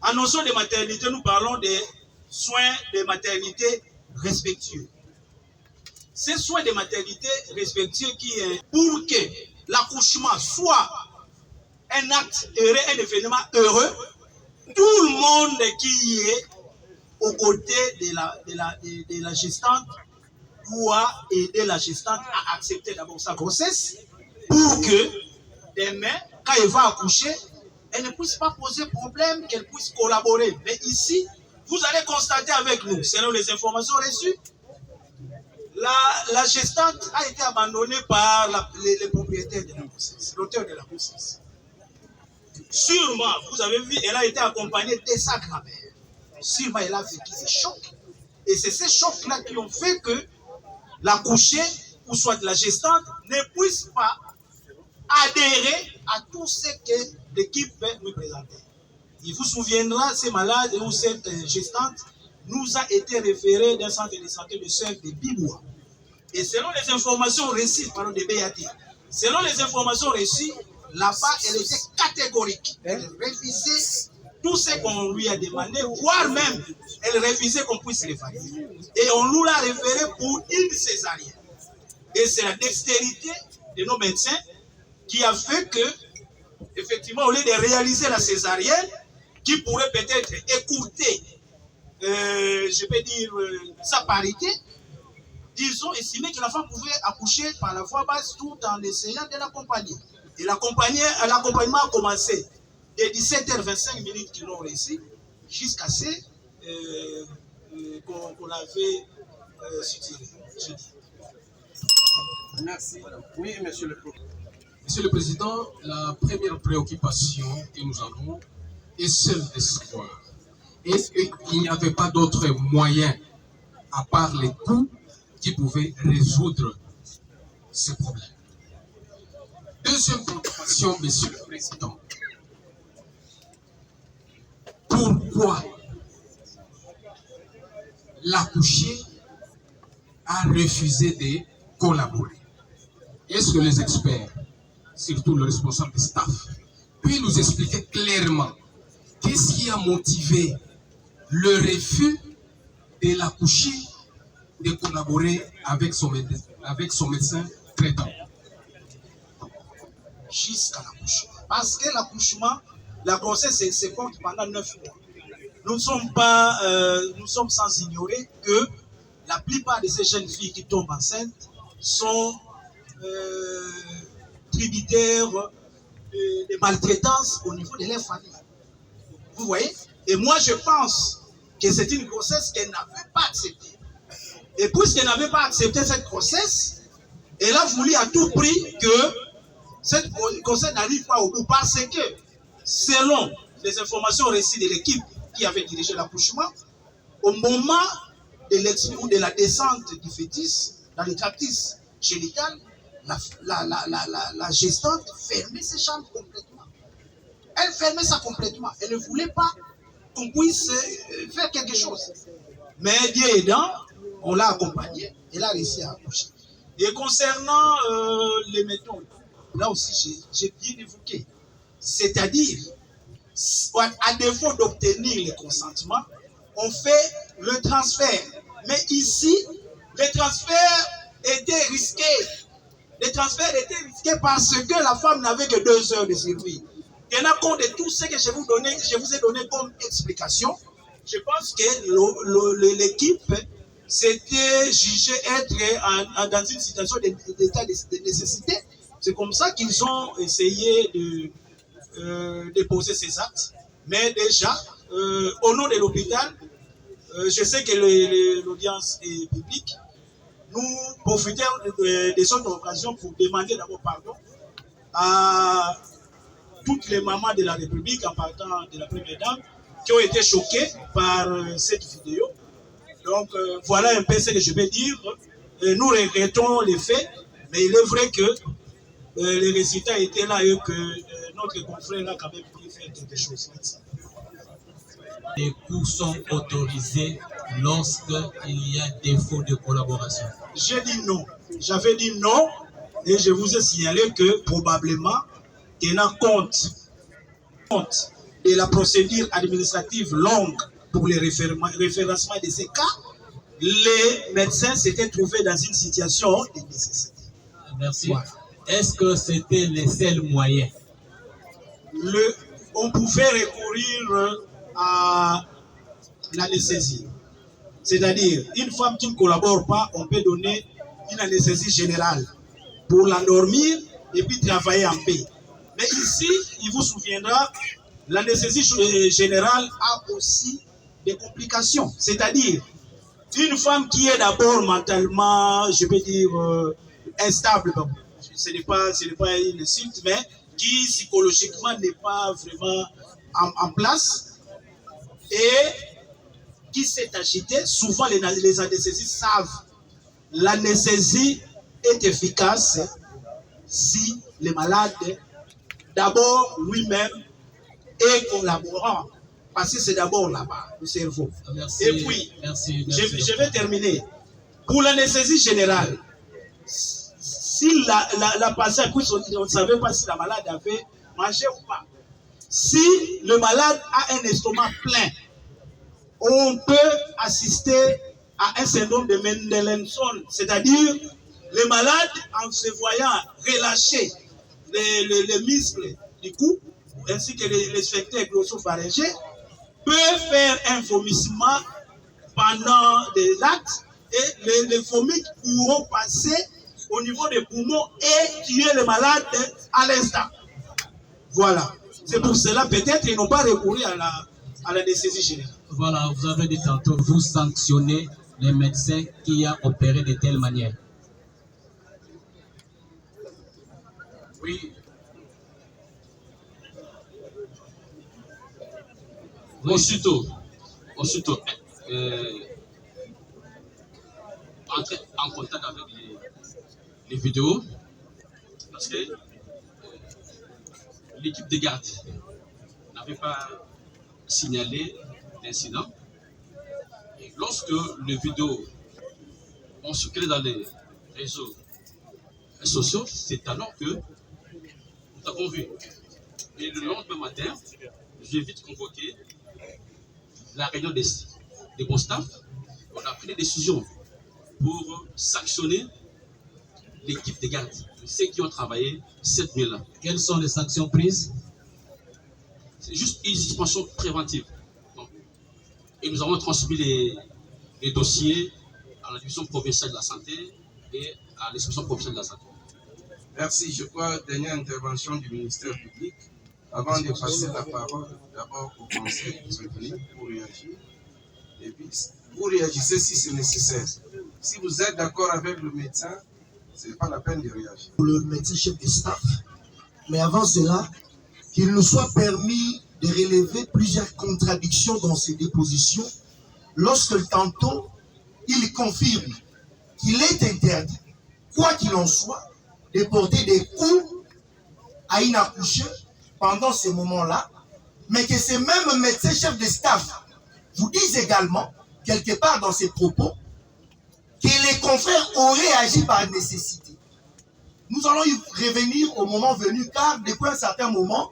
en notion de maternité, nous parlons des soins de maternité respectueux. Ces soins de maternité respectueux qui est pour que l'accouchement soit un acte heureux, un événement heureux, tout le monde qui est aux côtés de la gestante doit aider la gestante à accepter d'abord sa grossesse pour que demain, quand elle va accoucher, elle ne puisse pas poser problème, qu'elle puisse collaborer. Mais ici, vous allez constater avec nous, selon les informations reçues, la gestante a été abandonnée par les propriétaires de la grossesse, l'auteur de la grossesse. Sûrement, vous avez vu, elle a été accompagnée de sa grand-mère. Sûrement, elle a vécu des chocs. Et c'est ces chocs-là qui ont fait que l'accouchée, ou soit la gestante, ne puisse pas adhérer à tout ce que l'équipe va nous présenter. Il vous souviendra, ces malades ou cette gestante nous a été référée d'un centre de santé de Sœuvres de Biboua. Et selon les informations reçues par le BAT, selon les informations reçues, là-bas, elle était catégorique. Elle refusait tout ce qu'on lui a demandé, voire même, elle refusait qu'on puisse les faire. Et on nous l'a référé pour une césarienne. Et c'est la dextérité de nos médecins qui a fait que, effectivement, au lieu de réaliser la césarienne, qui pourrait peut-être écourter, je peux dire, sa parité, ils ont estimé que la femme pouvait accoucher par la voie basse tout en essayant de l'accompagner. Et l'accompagnement a commencé de 17h25 qu'ils l'ont réussi jusqu'à ce qu'on avait suturé. Merci. Oui, monsieur le président. Monsieur le Président, la première préoccupation que nous avons est celle de savoir est-ce qu'il n'y avait pas d'autres moyens à part les coûts qui pouvaient résoudre ce problème. Deuxième préoccupation, Monsieur le Président. Pourquoi l'accouché a refusé de collaborer? Est-ce que les experts, surtout le responsable du staff, peut nous expliquer clairement qu'est-ce qui a motivé le refus de l'accouché de collaborer avec son médecin traitant? Jusqu'à l'accouchement. Parce que l'accouchement, la grossesse se compte pendant 9 mois. Nous sommes sans ignorer que la plupart de ces jeunes filles qui tombent enceintes sont tributaires de maltraitance au niveau de leur famille. Vous voyez? Et moi, je pense que c'est une grossesse qu'elle n'avait pas acceptée. Et puisqu'elle n'avait pas accepté cette grossesse, elle a voulu à tout prix que cette grossesse n'arrive pas au bout. Parce que, selon les informations reçues de l'équipe qui avait dirigé l'accouchement, au moment de la descente du fœtus dans le tractus génital, la gestante fermait ses chambres complètement. Elle fermait ça complètement. Elle ne voulait pas qu'on puisse faire quelque chose. Mais Dieu aidant, on l'a accompagnée. Elle a réussi à accoucher. Et concernant les méthodes, là aussi j'ai bien évoqué. C'est-à-dire, à défaut d'obtenir le consentement, on fait le transfert. Mais ici, le transfert était risqué. Le transfert était risqué parce que la femme n'avait que 2 heures de survie. Tenant compte de tout ce que je vous ai donné comme explication, je pense que l'équipe s'était jugée être dans une situation d'état de nécessité. C'est comme ça qu'ils ont essayé de poser ces actes. Mais déjà, au nom de l'hôpital, je sais que l'audience est publique. Nous profitons de cette occasion pour demander d'abord pardon à toutes les mamans de la République, en partant de la première dame, qui ont été choquées par cette vidéo. Donc voilà un peu ce que je vais dire. Nous regrettons les faits, mais il est vrai que les résultats étaient là et que notre confrère a quand même pu faire quelque chose. Les coups sont autorisés lorsqu'il y a défaut de collaboration. J'ai dit non. J'avais dit non et je vous ai signalé que probablement, tenant compte de la procédure administrative longue pour le référencement de ces cas, les médecins s'étaient trouvés dans une situation de nécessité. Merci. Voilà. Est-ce que c'était les seuls moyens? On pouvait recourir à l'anesthésie. C'est-à-dire, une femme qui ne collabore pas, on peut donner une anesthésie générale pour l'endormir et puis travailler en paix. Mais ici, il vous souviendra, l'anesthésie générale a aussi des complications. C'est-à-dire, une femme qui est d'abord mentalement, je peux dire, instable, ce n'est pas une insulte, mais qui psychologiquement n'est pas vraiment en place et qui s'est agitée, souvent les anesthésistes savent l'anesthésie est efficace si le malade, d'abord lui-même, est collaborant. Parce que c'est d'abord là-bas, le cerveau. Merci, et puis, merci. Je vais terminer. Pour l'anesthésie générale, si la patiente, on ne savait pas si la malade avait mangé ou pas. Si le malade a un estomac plein, on peut assister à un syndrome de Mendelssohn, c'est-à-dire le malade, en se voyant relâcher les muscles du cou, ainsi que les sphincters glossopharyngés, peut faire un vomissement pendant des actes et les vomis pourront passer au niveau des poumons et tuer le malade à l'instant. Voilà. C'est pour cela peut-être qu'ils n'ont pas recouru à l'anesthésie générale. Voilà, vous avez dit tantôt, vous sanctionnez les médecins qui ont opéré de telle manière. Oui. Aussitôt, entrer en contact avec les vidéos, parce que l'équipe de garde n'avait pas signalé l'incident. Et lorsque les vidéos ont circulé dans les réseaux sociaux, c'est alors que nous avons vu. Et le lendemain matin, j'ai vite convoqué la réunion des bons staff. On a pris des décisions pour sanctionner l'équipe de garde, ceux qui ont travaillé cette nuit-là. Quelles sont les sanctions prises? C'est juste une suspension préventive. Donc, et nous avons transmis les dossiers à la division provinciale de la santé et à l'inspection provinciale de la santé. Merci. Je crois, dernière intervention du ministère public. Avant de passer la parole, d'abord au conseil qui sont venus pour réagir. Et puis, vous réagissez si c'est nécessaire. Si vous êtes d'accord avec le médecin, ce n'est pas la peine de réagir. Le médecin chef de staff. Mais avant cela, qu'il nous soit permis de relever plusieurs contradictions dans ces dépositions, lorsque tantôt, il confirme qu'il est interdit, quoi qu'il en soit, de porter des coups à une accouchée pendant ces moments-là, mais que ces mêmes médecins chefs de staff vous disent également, quelque part dans ces propos, que les confrères auraient agi par nécessité. Nous allons y revenir au moment venu, car depuis un certain moment,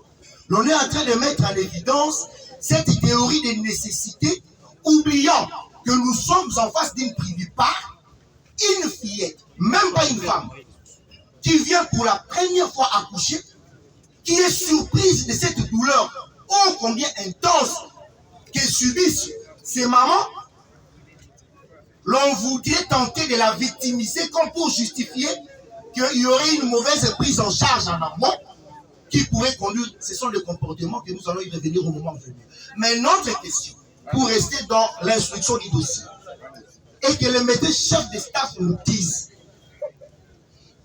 l'on est en train de mettre en évidence cette théorie de nécessité, oubliant que nous sommes en face d'une privipare, une fillette, même pas une femme, qui vient pour la première fois accoucher, qui est surprise de cette douleur ô combien intense que subissent ces mamans. L'on voudrait tenter de la victimiser comme pour justifier qu'il y aurait une mauvaise prise en charge en amont qui pourrait conduire. Ce sont des comportements que nous allons y revenir au moment venu. Mais notre question, pour rester dans l'instruction du dossier, est que le médecin chef de staff nous dise,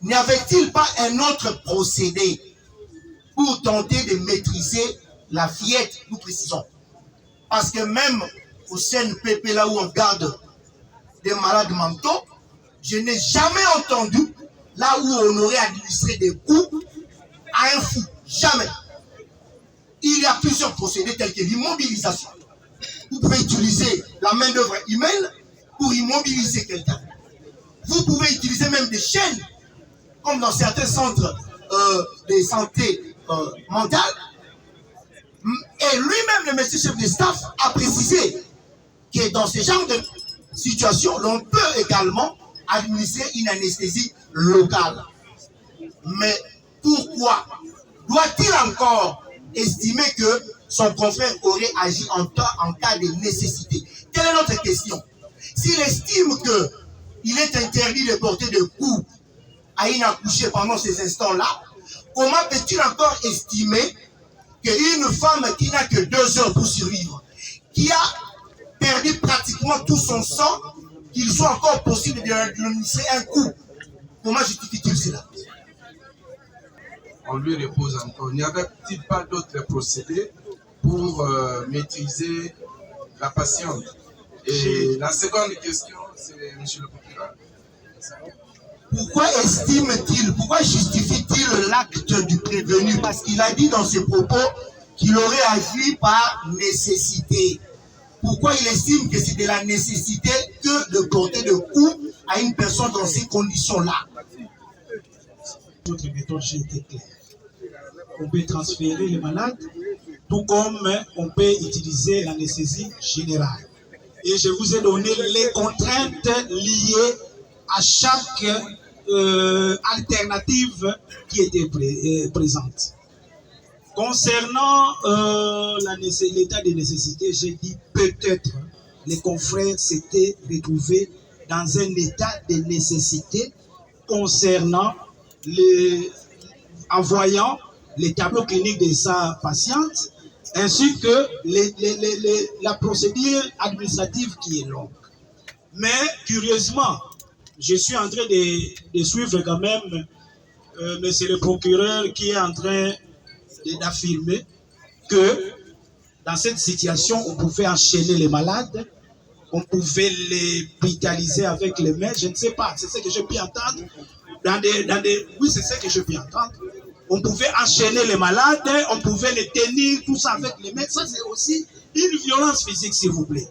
n'y avait-il pas un autre procédé pour tenter de maîtriser la fillette, nous précisons. Parce que même au CNPP, là où on garde des malades mentaux, je n'ai jamais entendu là où on aurait administré des coups à un fou. Jamais. Il y a plusieurs procédés tels que l'immobilisation. Vous pouvez utiliser la main-d'œuvre humaine pour immobiliser quelqu'un. Vous pouvez utiliser même des chaînes, comme dans certains centres de santé mentale. Et lui-même, le médecin chef de staff, a précisé que dans ce genre de situation, l'on peut également administrer une anesthésie locale. Mais pourquoi doit-il encore estimer que son confrère aurait agi en cas de nécessité? Quelle est notre question? S'il estime qu'il est interdit de porter de coups à une accouchée pendant ces instants-là, comment peut-il encore estimer qu'une femme qui n'a que 2 heures pour survivre, qui a perdu pratiquement tout son sang, qu'il soit encore possible de lui administrer un coup? Comment justifie-t-il cela? On lui repose encore. N'y avait-il pas d'autres procédés pour maîtriser la patiente? Et la seconde question, c'est M. le procureur. Pourquoi estime-t-il, pourquoi justifie-t-il l'acte du prévenu? Parce qu'il a dit dans ses propos qu'il aurait agi par nécessité. Pourquoi il estime que c'est de la nécessité que de porter de coups à une personne dans ces conditions-là? Notre méthode était claire. On peut transférer les malades, tout comme on peut utiliser l'anesthésie générale. Et je vous ai donné les contraintes liées à chaque alternative qui était présente. Concernant l'état de nécessité, j'ai dit peut-être les confrères s'étaient retrouvés dans un état de nécessité concernant en voyant les tableaux cliniques de sa patiente, ainsi que la procédure administrative qui est longue. Mais curieusement, je suis en train de suivre quand même monsieur le procureur qui est en train d'affirmer que dans cette situation, on pouvait enchaîner les malades, on pouvait les brutaliser avec les mains, je ne sais pas, c'est ce que j'ai pu entendre. Oui, c'est ce que j'ai pu entendre. On pouvait enchaîner les malades, on pouvait les tenir, tout ça avec les mains. Ça, c'est aussi une violence physique, s'il vous plaît.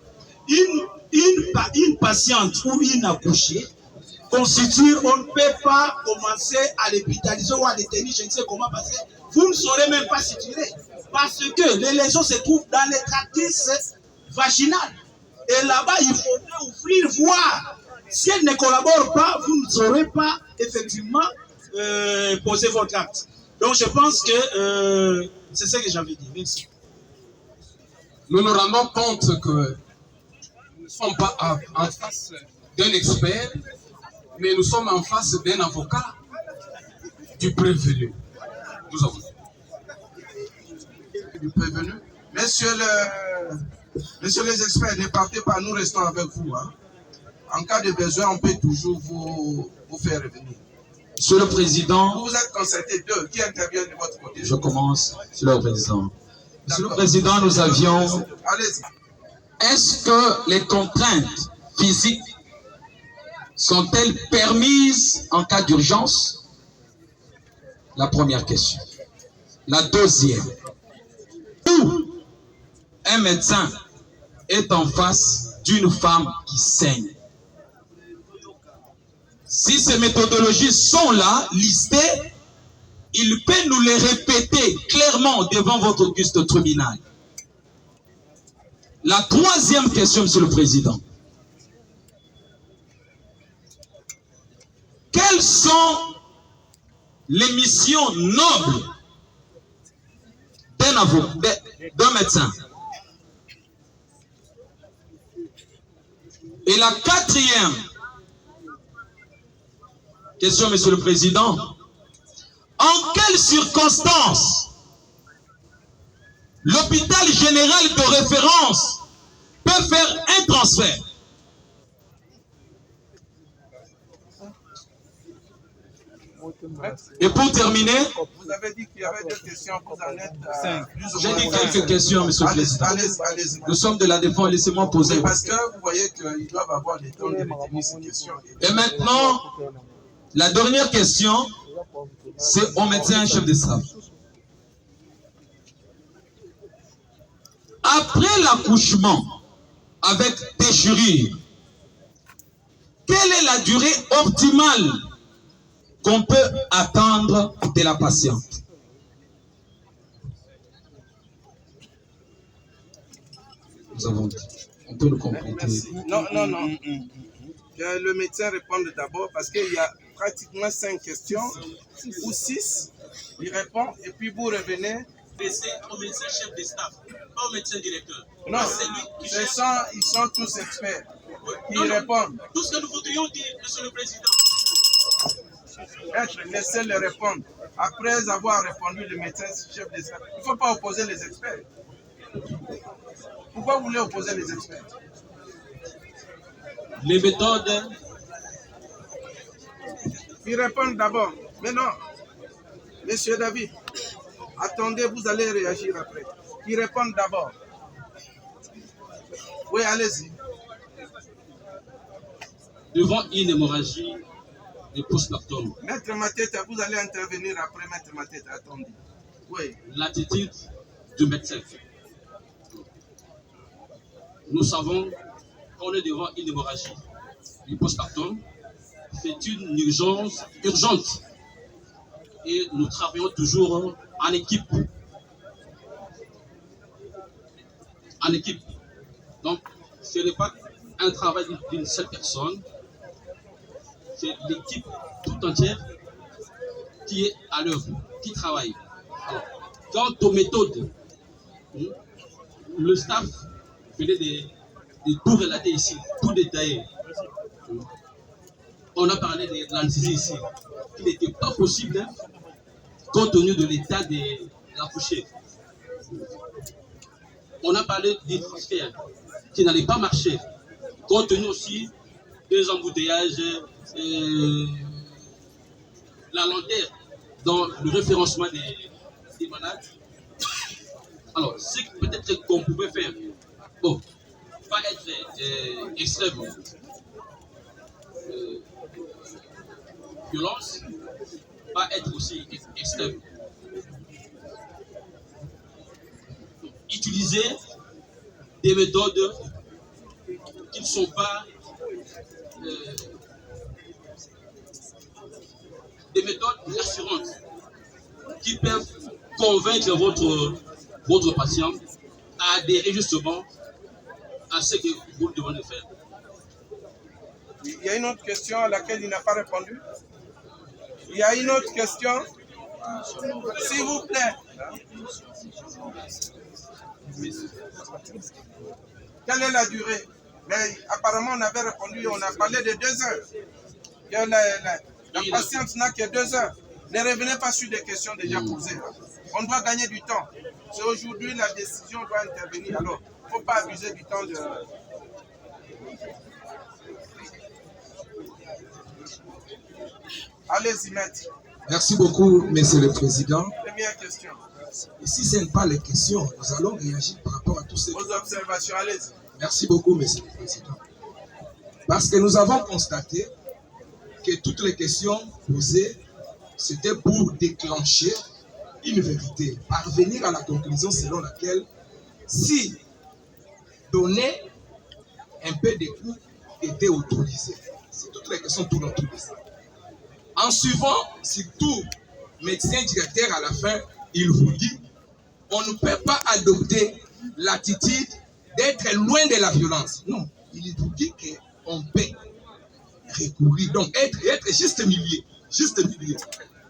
Une patiente ou une accouchée constitue, on ne peut pas commencer à les brutaliser ou à les tenir, je ne sais comment, parce que vous ne saurez même pas se tirer. Parce que les lésions se trouvent dans les tractus vaginales. Et là-bas, il faudrait ouvrir, voir. Si elle ne collabore pas, vous ne saurez pas effectivement poser votre acte. Donc je pense que c'est ce que j'avais dit. Merci. Nous nous rendons compte que nous ne sommes pas en face d'un expert, mais nous sommes en face d'un avocat du prévenu. Nous avons du prévenu. Messieurs les experts, ne partez pas, nous restons avec vous. Hein. En cas de besoin, on peut toujours vous faire revenir. Monsieur le Président, vous êtes concerté d'eux qui interviennent de votre côté. Je commence, Monsieur le Président. Monsieur le Président, nous avions... Allez-y. Est-ce que les contraintes physiques sont-elles permises en cas d'urgence? La première question. La deuxième. Où un médecin est en face d'une femme qui saigne. Si ces méthodologies sont là, listées, il peut nous les répéter clairement devant votre auguste tribunal. La troisième question, Monsieur le Président. Quelles sont les missions nobles d'un médecin? Et la quatrième question, Monsieur le Président. En quelles circonstances l'hôpital général de référence peut faire un transfert? Et pour terminer, Vous avez dit qu'il y avait deux questions, vous en êtes plus ou j'ai moins dit cinq. quelques questions, Monsieur le Président. Allez-y. Nous sommes de la défense, laissez-moi poser. Parce que vous voyez qu'ils doivent avoir le temps de retenir ces questions. Et maintenant, la dernière question, c'est au médecin-chef de staff. Après l'accouchement, avec déchirure, quelle est la durée optimale qu'on peut attendre de la patiente? Nous avons dit. On peut le compléter. Merci. Non. Que le médecin réponde d'abord parce qu'il y a pratiquement 5 questions ou 6. Il répond et puis vous revenez. Laissez au médecin chef de staff, pas au médecin directeur. Non, C'est lui qui ils sont tous experts. Ils répondent. Tout ce que nous voudrions dire, Monsieur le Président. Laissez-les répondre. Après avoir répondu le médecin chef de staff, il ne faut pas opposer les experts. Pourquoi vous voulez opposer les experts? Les méthodes. Ils répondent d'abord. Mais non, Monsieur David, attendez, vous allez réagir après. Ils répondent d'abord. Oui, allez-y. Devant une hémorragie de postpartum, Maître Mateta, vous allez intervenir après Maître Mateta, attendez. Oui. l'attitude du médecin. Nous savons qu'on est devant une hémorragie du postpartum. C'est une urgence urgente. Et nous travaillons toujours en équipe. En équipe. Donc, ce n'est pas un travail d'une seule personne. C'est l'équipe tout entière qui est à l'œuvre, qui travaille. Alors, quant aux méthodes, le staff venait de tout relater ici, tout détailler. On a parlé de l'anesthésie ici, qui n'était pas possible compte tenu de l'état de l'accouchée. On a parlé des transferts qui n'allaient pas marcher, compte tenu aussi des embouteillages, la lenteur dans le référencement des malades. Alors, ce peut-être qu'on pouvait faire, bon, pas être extrême, violence, pas être aussi extrême. Utiliser des méthodes qui ne sont pas des méthodes rassurantes qui peuvent convaincre votre patient à adhérer justement à ce que vous devez faire. Il y a une autre question à laquelle il n'a pas répondu. Il y a une autre question. S'il vous plaît. Quelle est la durée? Mais apparemment, on avait répondu, on a parlé de 2 heures. Que la patiente n'a que 2 heures. Ne revenez pas sur des questions déjà posées. On doit gagner du temps. C'est aujourd'hui la décision doit intervenir. Alors, il ne faut pas abuser du temps de... Allez-y, maître. Merci beaucoup, Monsieur le Président. Première question. Ici, ce n'est pas les questions. Nous allons réagir par rapport à tout ce... Vos observations, allez-y. Merci beaucoup, Monsieur le Président. Parce que nous avons constaté que toutes les questions posées, c'était pour déclencher une vérité, parvenir à la conclusion selon laquelle, si donner un peu de coups était autorisé. C'est toutes les questions tournent autour de ça. En suivant, surtout, médecin directeur à la fin, il vous dit, on ne peut pas adopter l'attitude d'être loin de la violence. Non, il vous dit qu'on peut recourir, donc être juste milieu.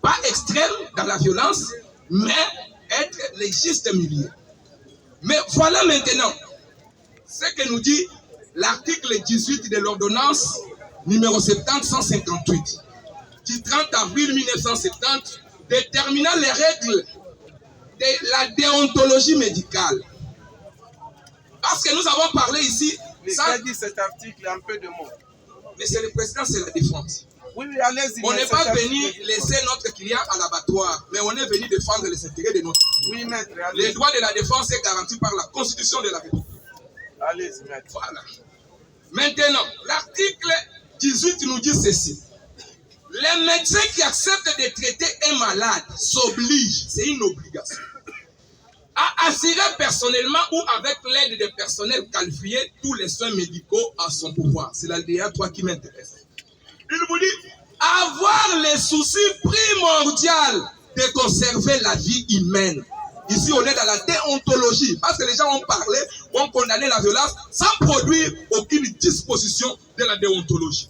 Pas extrême dans la violence, mais être le juste milieu. Mais voilà maintenant ce que nous dit l'article 18 de l'ordonnance numéro 70-158 du 30 avril 1970 déterminant les règles de la déontologie médicale. Parce que nous avons parlé ici... Ça dit cet article, un peu de mots. Mais c'est le président, c'est la défense. Oui, allez-y. On n'est pas venu laisser notre client à l'abattoir, mais on est venu défendre les intérêts de notre client. Oui, maître. Les droits de la défense est garanti par la Constitution de la République. Allez-y, maître. Voilà. Maintenant, l'article 18 nous dit ceci. Les médecins qui acceptent de traiter un malade s'obligent, c'est une obligation, à assurer personnellement ou avec l'aide de personnel qualifié tous les soins médicaux à son pouvoir. C'est l'aldéa 3 qui m'intéresse. Il vous dit, avoir le souci primordial de conserver la vie humaine. Ici, on est dans la déontologie, parce que les gens ont parlé, ont condamné la violence sans produire aucune disposition de la déontologie.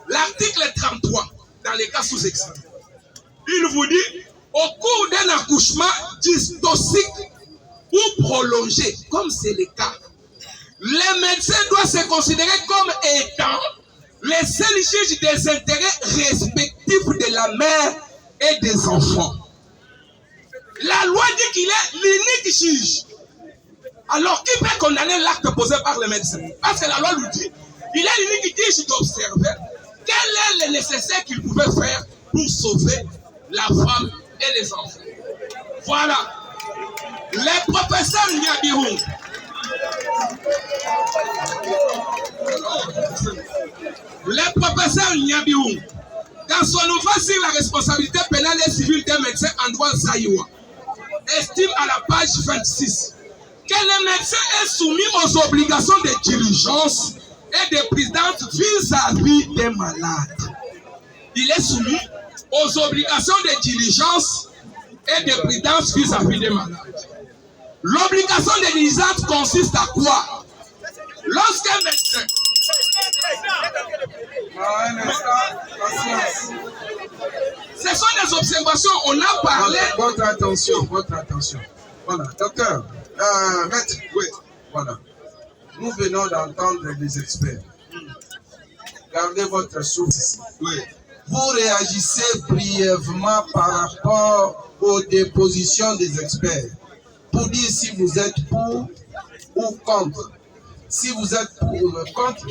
L'article 33, dans les cas sous-excités, il vous dit, au cours d'un accouchement dystoxique ou prolongé, comme c'est le cas, les médecins doivent se considérer comme étant les seuls juges des intérêts respectifs de la mère et des enfants. La loi dit qu'il est l'unique juge. Alors, qui peut condamner l'acte posé par le médecin? Parce que la loi lui dit, il est l'unique juge d'observer quel est le nécessaire qu'il pouvait faire pour sauver la femme et les enfants. Voilà. Les professeurs Niabirou. Les professeurs Niabirou, dans son ouvrage sur la responsabilité pénale et civile des médecins en droit zaïwa, estime à la page 26 que le médecin est soumis aux obligations de diligence et de prudence vis-à-vis des malades. Il est soumis aux obligations de diligence et de prudence vis-à-vis des malades. L'obligation de diligence consiste à quoi? Lorsqu'un médecin... Ce sont des observations, on a parlé... Votre attention, votre attention. Voilà, docteur, maître, oui, voilà. Nous venons d'entendre les experts. Gardez votre souffle ici. Oui. Vous réagissez brièvement par rapport aux dépositions des experts pour dire si vous êtes pour ou contre. Si vous êtes contre,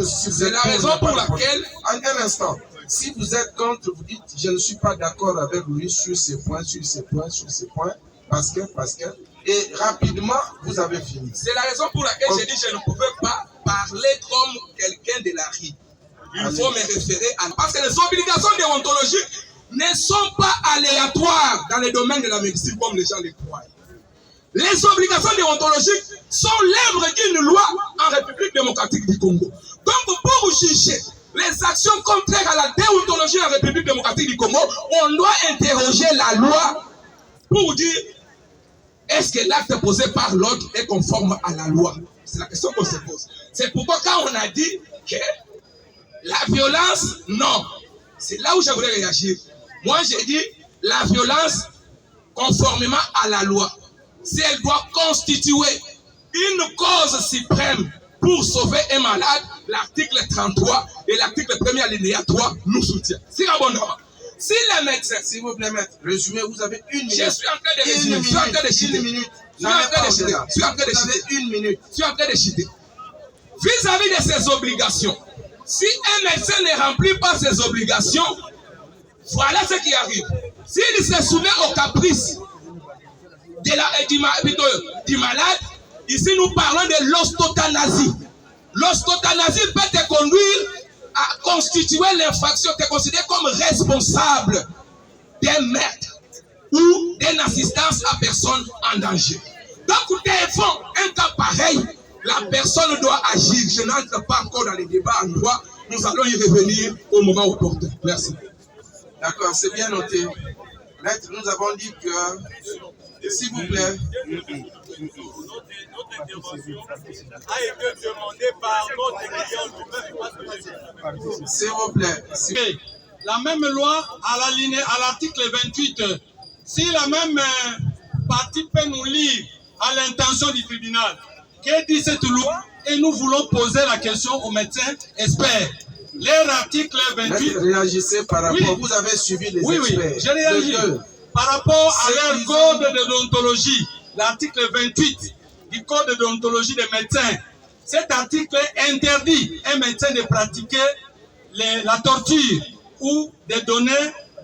c'est la raison pour laquelle... En un instant, si vous êtes contre, vous dites je ne suis pas d'accord avec lui sur ces points, parce que, et rapidement, vous avez fini. C'est la raison pour laquelle j'ai dit je ne pouvais pas parler comme quelqu'un de la rue. Il faut me référer à... Parce que les obligations déontologiques ne sont pas aléatoires dans le domaine de la médecine comme les gens le croient. Les obligations déontologiques sont l'œuvre d'une loi en République démocratique du Congo. Donc pour juger les actions contraires à la déontologie en République démocratique du Congo, on doit interroger la loi pour dire est-ce que l'acte posé par l'autre est conforme à la loi? C'est la question qu'on se pose. C'est pourquoi quand on a dit que la violence, non. C'est là où je voulais réagir. Moi, j'ai dit la violence conformément à la loi. Si elle doit constituer une cause suprême pour sauver un malade, l'article 33 et l'article 1er alinéa 3 nous soutiennent. C'est abondamment. Si les médecins... S'il vous plaît, maître, résumez, vous avez une minute. Je suis en train de résumer. Je suis en train de chiter. Je suis en train de chiter. Vis-à-vis de ses obligations, si un médecin ne remplit pas ses obligations, voilà ce qui arrive. S'il se soumet au caprice du malade, ici nous parlons de l'ostotanasie. L'ostotanasie peut te conduire à constituer l'infraction, te considérer comme responsable d'un meurtre ou d'une assistance à personne en danger. Donc, devant un cas pareil, la personne doit agir. Je n'entre pas encore dans les débats en droit. Nous allons y revenir au moment opportun. Merci. D'accord, c'est bien noté. Maître, nous avons dit que, s'il vous plaît, notre intervention a été demandée par notre client. S'il vous plaît. La même loi à l'article 28, si la même partie peut nous lire à l'intention du tribunal, que dit cette loi? Et nous voulons poser la question aux médecins experts. Leur article 28... Réagissez par rapport, oui. Vous avez suivi les experts. Oui, j'ai réagi. Par rapport à leur code de déontologie, l'article 28 du code de déontologie des médecins, cet article interdit un médecin de pratiquer la torture ou de donner,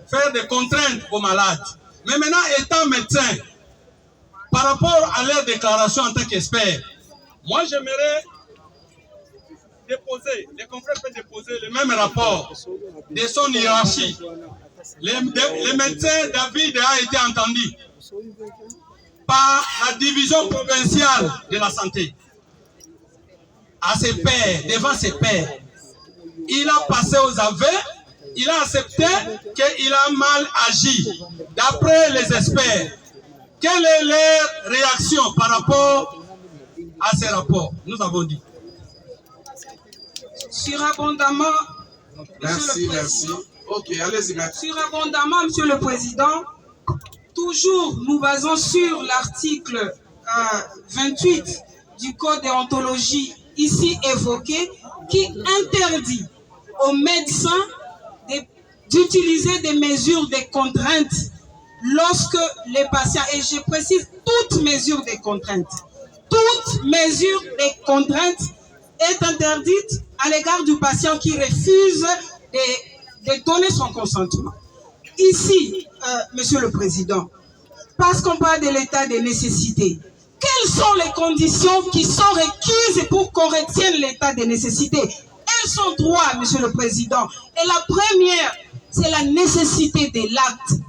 faire des contraintes aux malades. Mais maintenant, étant médecin, par rapport à leur déclaration en tant qu'expert, moi j'aimerais déposer, les confrères peuvent déposer le même rapport de son hiérarchie. Le médecin David a été entendu par la division provinciale de la santé. À ses pairs, devant ses pairs. Il a passé aux aveux, il a accepté qu'il a mal agi. D'après les experts, quelle est leur réaction par rapport à ces rapports? Nous avons dit. Surabondamment, merci. Ok, allez-y, merci. Surabondamment, Monsieur le Président, toujours nous basons sur l'article 28 du Code de déontologie ici évoqué, qui interdit aux médecins d'utiliser des mesures de contrainte lorsque les patients, et je précise, toute mesure de contrainte, toute mesure de contrainte est interdite à l'égard du patient qui refuse de donner son consentement. Ici, Monsieur le Président, parce qu'on parle de l'état de nécessité, quelles sont les conditions qui sont requises pour qu'on retienne l'état de nécessité? Elles sont trois, Monsieur le Président. Et la première, c'est la nécessité de l'acte.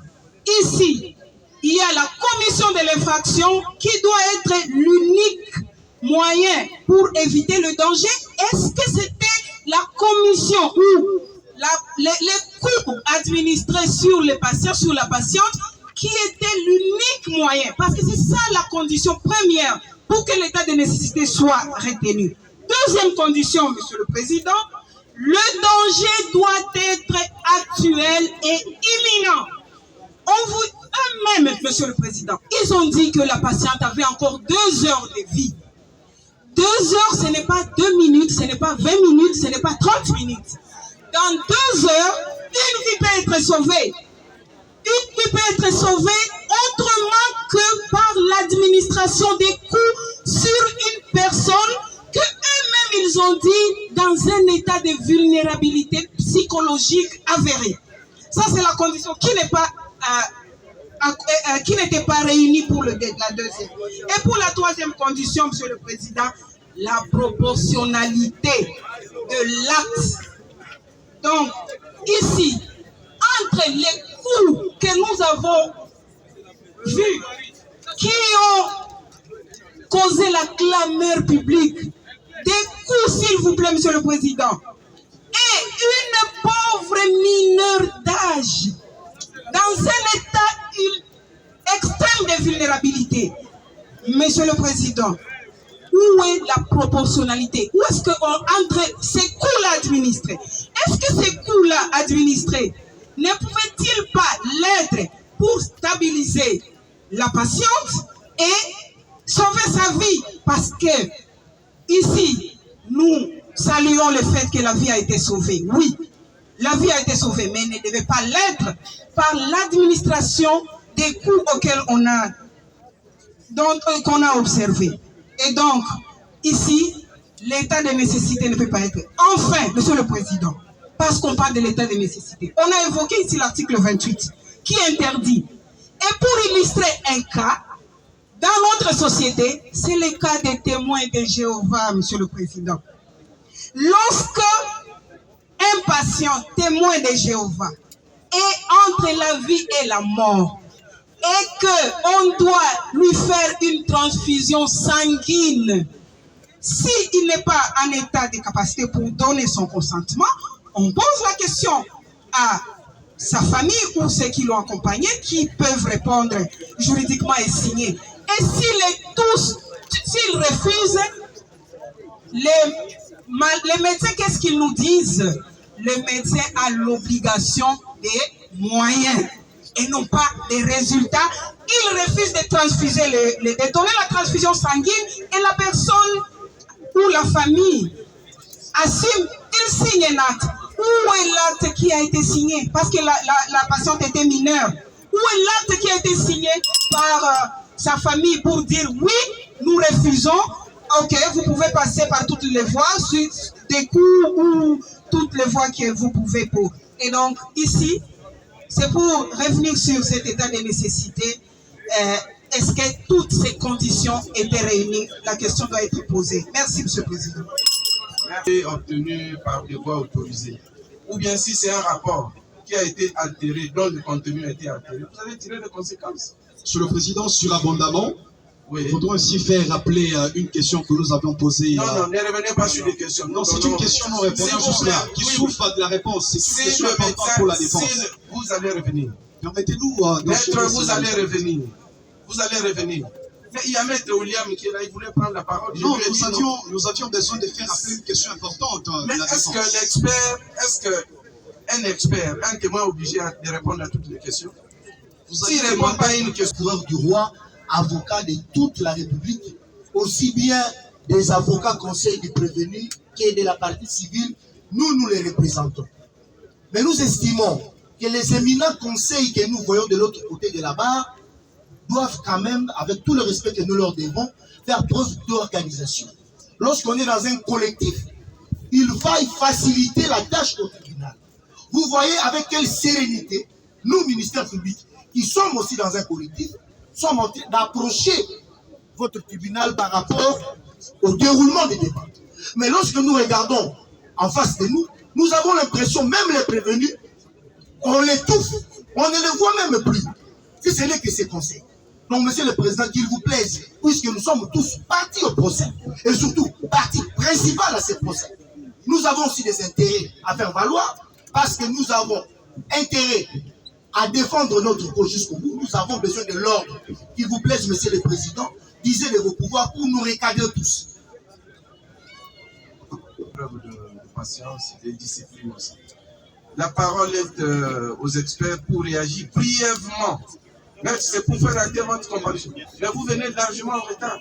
Ici, il y a la commission de l'infraction qui doit être l'unique moyen pour éviter le danger. Est-ce que c'était la commission ou les coûts administrés sur les patients, sur la patiente, qui était l'unique moyen? Parce que c'est ça la condition première pour que l'état de nécessité soit retenu. Deuxième condition, Monsieur le Président, le danger doit être actuel et imminent. Eux-mêmes, Monsieur le Président, ils ont dit que la patiente avait encore 2 heures de vie. 2 heures, ce n'est pas 2 minutes, ce n'est pas 20 minutes, ce n'est pas 30 minutes. Dans 2 heures, une vie peut être sauvée. Une vie peut être sauvée autrement que par l'administration des coûts sur une personne que eux-mêmes ils ont dit dans un état de vulnérabilité psychologique avérée. Ça c'est la condition qui n'est pas qui n'était pas réunie pour la deuxième. Et pour la troisième condition, Monsieur le Président, la proportionnalité de l'acte. Donc ici, entre les coûts que nous avons vus, qui ont causé la clameur publique, des coûts, s'il vous plaît, Monsieur le Président, et une pauvre mineure d'âge, dans un état extrême de vulnérabilité. Monsieur le Président, où est la proportionnalité? Où est-ce qu'entre ces coûts-là administrés? Est-ce que ces coûts-là administrés ne pouvaient-ils pas l'être pour stabiliser la patiente et sauver sa vie? Parce que ici, nous saluons le fait que la vie a été sauvée. Oui, la vie a été sauvée, mais elle ne devait pas l'être par l'administration des coûts auxquels qu'on a observé. Et donc, ici, l'état de nécessité ne peut pas être. Enfin, Monsieur le Président, parce qu'on parle de l'état de nécessité, on a évoqué ici l'article 28 qui interdit. Et pour illustrer un cas, dans notre société, c'est le cas des témoins de Jéhovah, Monsieur le Président. Lorsque un patient témoin de Jéhovah est entre la vie et la mort, et qu'on doit lui faire une transfusion sanguine, s'il n'est pas en état de capacité pour donner son consentement, on pose la question à sa famille ou ceux qui l'ont accompagné, qui peuvent répondre juridiquement et signer. Et s'ils refusent, les médecins, qu'est-ce qu'ils nous disent? Le médecin a l'obligation des moyens et non pas des résultats. Il refuse de transfuser, de donner la transfusion sanguine, et la personne ou la famille assume, il signe un acte. Où est l'acte qui a été signé? Parce que la patiente était mineure. Où est l'acte qui a été signé par sa famille pour dire oui, nous refusons, ok, vous pouvez passer par toutes les voies, des coûts ou toute toutes les voies que vous pouvez pour. Et donc, ici, c'est pour revenir sur cet état de nécessité. Est-ce que toutes ces conditions étaient réunies? La question doit être posée. Merci, M. le Président. Merci. Obtenu par des voies autorisées. Ou bien si c'est un rapport qui a été altéré, dont le contenu a été altéré, vous allez tirer des conséquences. Monsieur le Président, surabondamment, il faudra aussi faire rappeler une question que nous avions posée. Non, ne revenez pas sur les questions. Non, c'est une question non répondue juste là, qui souffre de la réponse. C'est une question importante pour la défense. Vous allez revenir. Permettez-nous. Maître, vous allez revenir. Vous allez revenir. Mais il y a Maître William qui est là, il voulait prendre la parole. Non, nous avions besoin de faire rappeler une question importante. Mais est-ce qu'un expert, un témoin est obligé de répondre à toutes les questions? S'il ne répond pas à une question. Du roi, avocat de toute la République, aussi bien des avocats conseils du prévenu que de la partie civile, nous les représentons. Mais nous estimons que les éminents conseils que nous voyons de l'autre côté de la barre doivent quand même, avec tout le respect que nous leur devons, faire preuve d'organisation. Lorsqu'on est dans un collectif, il faille faciliter la tâche au tribunal. Vous voyez avec quelle sérénité, nous, ministère public, qui sommes aussi dans un collectif, sommes en train d'approcher votre tribunal par rapport au déroulement des débats. Mais lorsque nous regardons en face de nous, nous avons l'impression, même les prévenus, on les touffe, on ne les voit même plus. Si ce n'est que ces conseils. Donc, Monsieur le Président, qu'il vous plaise, puisque nous sommes tous partis au procès, et surtout partie principale à ce procès, nous avons aussi des intérêts à faire valoir, parce que nous avons intérêt à défendre notre cause jusqu'au bout. Nous avons besoin de l'ordre. Qu'il vous plaise, Monsieur le Président, disez de vos pouvoirs pour nous recadrer tous. Preuve de patience et de discipline aussi. La parole est aux experts pour réagir brièvement. Même si c'est pour faire arrêter votre comparution. Mais vous venez largement en retard.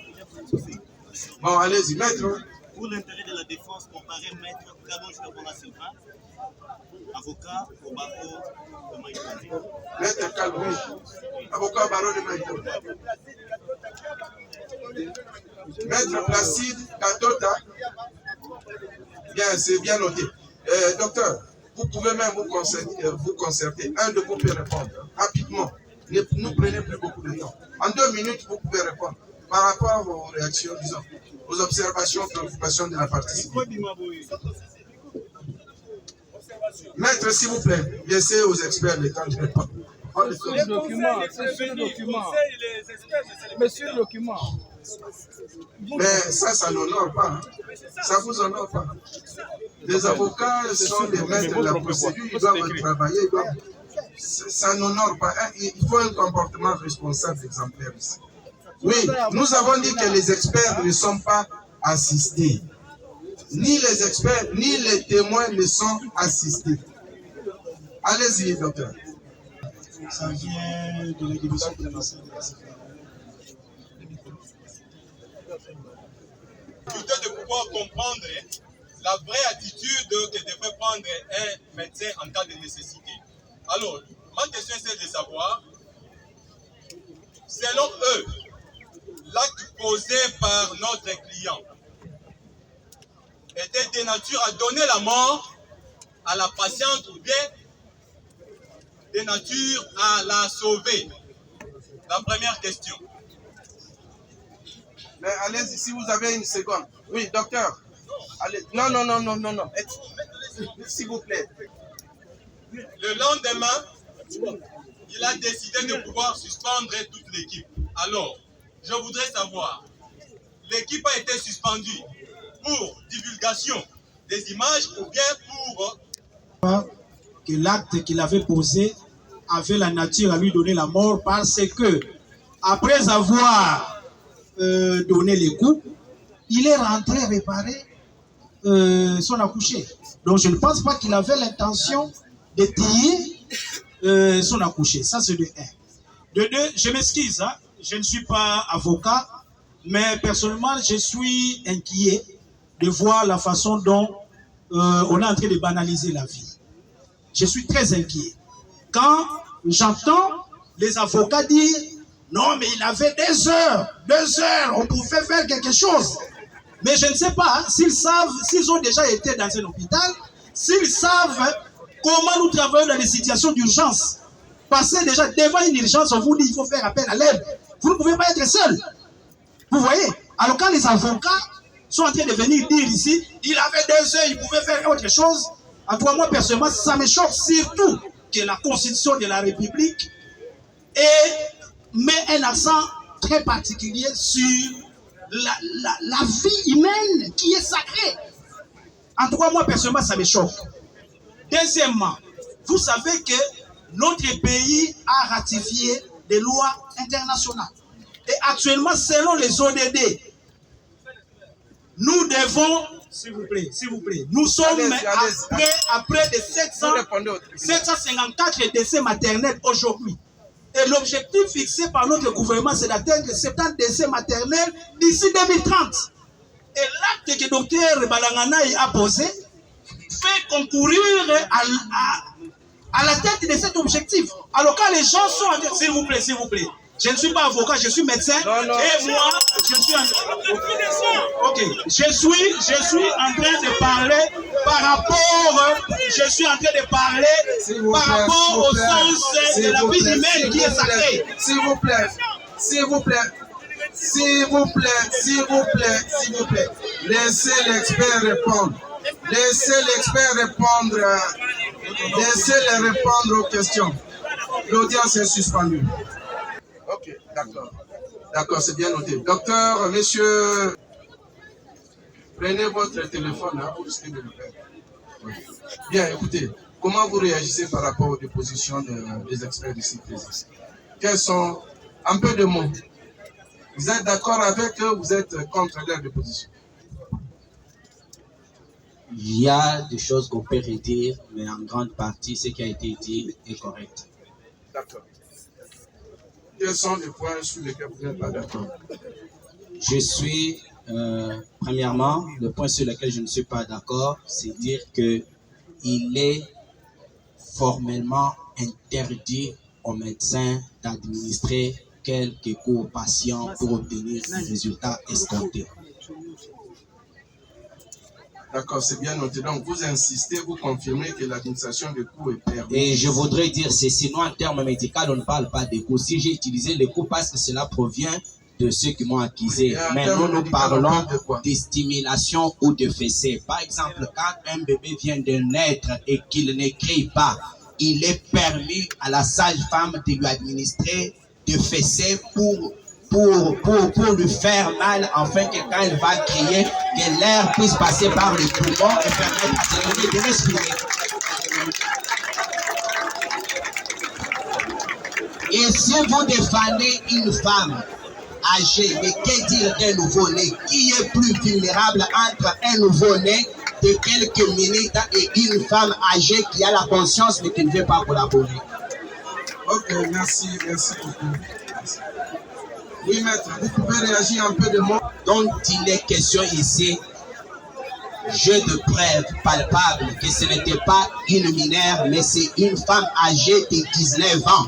Bon, allez-y, maître. Pour l'intérêt de la défense, comparer maître Gabon Chikabonga Silva, avocat au barreau de Maïtone. Maître Calvin, avocat au barreau de Maïtone. Maître Placide Katota. Bien, c'est bien noté. Docteur, vous pouvez même vous concerter. Un de vous peut répondre rapidement. Ne nous prenez plus beaucoup de temps. En 2 minutes, vous pouvez répondre par rapport aux réactions, disons, aux observations, préoccupations de la partie civile. Maître, s'il vous plaît, laissez aux experts le temps de répondre. Monsieur le document. Monsieur le document. Mais ça n'honore pas. Hein. Ça vous honore pas. Les avocats sont des maîtres de la procédure, ils doivent travailler, ça n'honore pas. Il faut un comportement responsable, exemplaire ici. Oui, nous avons dit que les experts ne sont pas assistés. Ni les experts, ni les témoins ne sont assistés. Allez-y, docteur. Ça vient de la division de la de pouvoir comprendre la vraie attitude que devrait prendre un médecin en cas de nécessité. Alors, ma question c'est de savoir, selon eux, l'acte posé par notre client était de nature à donner la mort à la patiente ou bien de nature à la sauver? La première question. Mais allez-y, si vous avez une seconde. Oui, docteur. Allez. Non. S'il vous plaît. Le lendemain, il a décidé de pouvoir suspendre toute l'équipe. Alors, je voudrais savoir, l'équipe a été suspendue pour divulgation des images ou bien pour... Que l'acte qu'il avait posé avait la nature à lui donner la mort parce que, après avoir donné les coups, il est rentré réparer son accouché. Donc je ne pense pas qu'il avait l'intention de tuer son accouché. Ça c'est de 1. De 2, je m'excuse, hein, je ne suis pas avocat, mais personnellement je suis inquiet de voir la façon dont on est en train de banaliser la vie. Je suis très inquiet. Quand j'entends les avocats dire non, mais il avait 2 heures, on pouvait faire quelque chose. Mais je ne sais pas s'ils savent, s'ils ont déjà été dans un hôpital s'ils savent comment nous travaillons dans des situations d'urgence. Passez déjà devant une urgence, on vous dit qu'il faut faire appel à l'aide. Vous ne pouvez pas être seul. Vous voyez? Alors quand les avocats sont en train de venir dire ici, il avait 2 heures, il pouvait faire autre chose. En tout cas, moi personnellement, ça me choque surtout que la Constitution de la République met un accent très particulier sur la vie humaine qui est sacrée. En tout cas, moi personnellement, ça me choque. Deuxièmement, vous savez que notre pays a ratifié des lois internationales. Et actuellement, selon les ODD, nous devons, s'il vous plaît, nous sommes à près de 754 décès maternels aujourd'hui. Et l'objectif fixé par notre gouvernement, c'est d'atteindre 70 décès maternels d'ici 2030. Et l'acte que le Dr Balanganaï a posé fait concourir à la tête de cet objectif. Alors quand les gens sont en train, s'il vous plaît, je ne suis pas avocat, je suis médecin. Et moi, je suis en train de parler par rapport au sens de la vie humaine qui est sacrée. S'il vous plaît. Laissez l'expert répondre. Laissez-les répondre aux questions. L'audience est suspendue. Ok, d'accord, c'est bien noté. Docteur, monsieur, prenez votre téléphone pour risquer de le faire. Oui. Bien, écoutez, comment vous réagissez par rapport aux dépositions des experts ici présents? Quels sont, un peu de mots, vous êtes d'accord avec eux, vous êtes contre leur déposition? Il y a des choses qu'on peut redire, mais en grande partie, ce qui a été dit est correct. D'accord. Quels sont les points sur lesquels vous n'êtes pas d'accord? Je suis, premièrement, le point sur lequel je ne suis pas d'accord, c'est dire qu'il est formellement interdit aux médecins d'administrer quelques coups aux patients pour obtenir les résultats escomptés. D'accord, c'est bien noté. Donc, vous insistez, vous confirmez que l'administration des coûts est permise. Et je voudrais dire ceci, sinon en termes médicaux, on ne parle pas des coûts. Si j'ai utilisé les coûts, parce que cela provient de ceux qui m'ont accusé. Mais nous parlons de stimulation ou de fessée. Par exemple, quand un bébé vient de naître et qu'il ne crie pas, il est permis à la sage-femme de lui administrer de fessée pour lui faire mal, afin que quand elle va crier, que l'air puisse passer par les poumons et permettre à ce bébé de respirer. Et si vous défendez une femme âgée, mais que dire d'un nouveau-né? Qui est plus vulnérable entre un nouveau-né de quelques minutes et une femme âgée qui a la conscience mais qui ne veut pas collaborer? Ok, merci beaucoup. Merci. Oui, maître, vous pouvez réagir un peu de mots. Donc, il est question ici, jeu de preuve palpable, que ce n'était pas une mineure, mais c'est une femme âgée de 19 ans.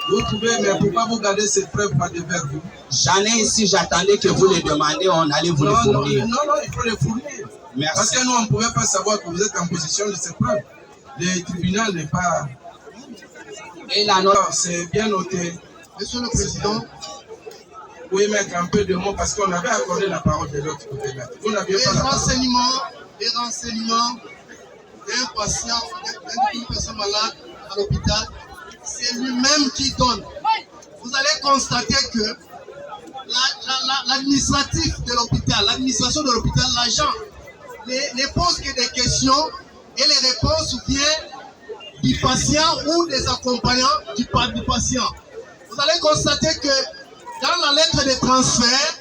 Vous pouvez, mais pourquoi vous gardez cette preuve pas devers vous? J'en ai ici, j'attendais que vous les demandiez, on allait vous les fournir. Non, il faut les fournir. Merci. Parce que nous, on ne pouvait pas savoir que vous êtes en possession de ces preuves. Le tribunal n'est pas... Et la note, c'est bien noté. Monsieur le Président. Oui, mettre un peu de mots parce qu'on avait accordé la parole de l'autre côté. Vous n'aviez pas la parole. Les renseignements d'un patient, d'une personne malade à l'hôpital, c'est lui-même qui donne. Vous allez constater que l'administratif de l'hôpital, l'administration de l'hôpital, l'agent, ne pose que des questions et les réponses viennent du patient ou des accompagnants du patient. Vous allez constater que dans la lettre de transfert,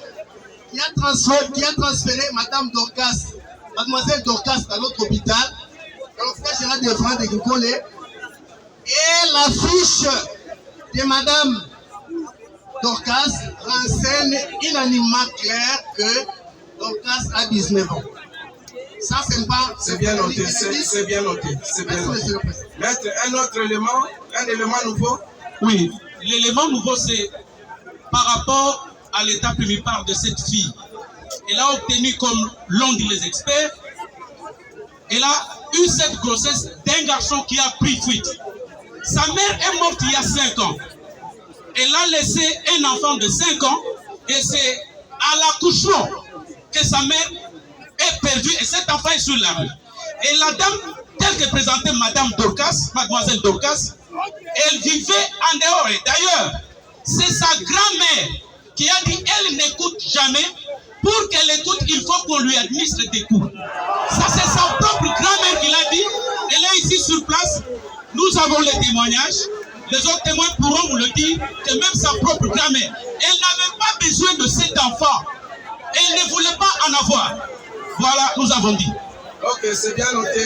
qui a transféré Madame Dorcas, Mademoiselle Dorcas dans notre hôpital, dans l'hôpital général de France de Gikole, et la fiche de Madame Dorcas renseigne unanimement clair que Dorcas a 19 ans. Ça, c'est pas... C'est bien noté, c'est bien noté. Maître, un autre élément, un élément nouveau? Oui, l'élément nouveau, c'est par rapport à l'état pluripart de cette fille. elle a obtenu, comme l'ont dit les experts, elle a eu cette grossesse d'un garçon qui a pris fuite. Sa mère est morte il y a 5 ans. Elle a laissé un enfant de 5 ans et c'est à l'accouchement que sa mère est perdue et cet enfant est sur la rue. Et la dame, telle que présentait Madame Dorcas, Mademoiselle Dorcas, elle vivait en dehors. Et d'ailleurs, c'est sa grand-mère qui a dit elle n'écoute jamais. Pour qu'elle écoute, il faut qu'on lui administre des coups. Ça, c'est sa propre grand-mère qui l'a dit. Elle est ici sur place. Nous avons les témoignages. Les autres témoins pourront vous le dire que même sa propre grand-mère, elle n'avait pas besoin de cet enfant. Elle ne voulait pas en avoir. Voilà, nous avons dit. Ok, c'est bien noté.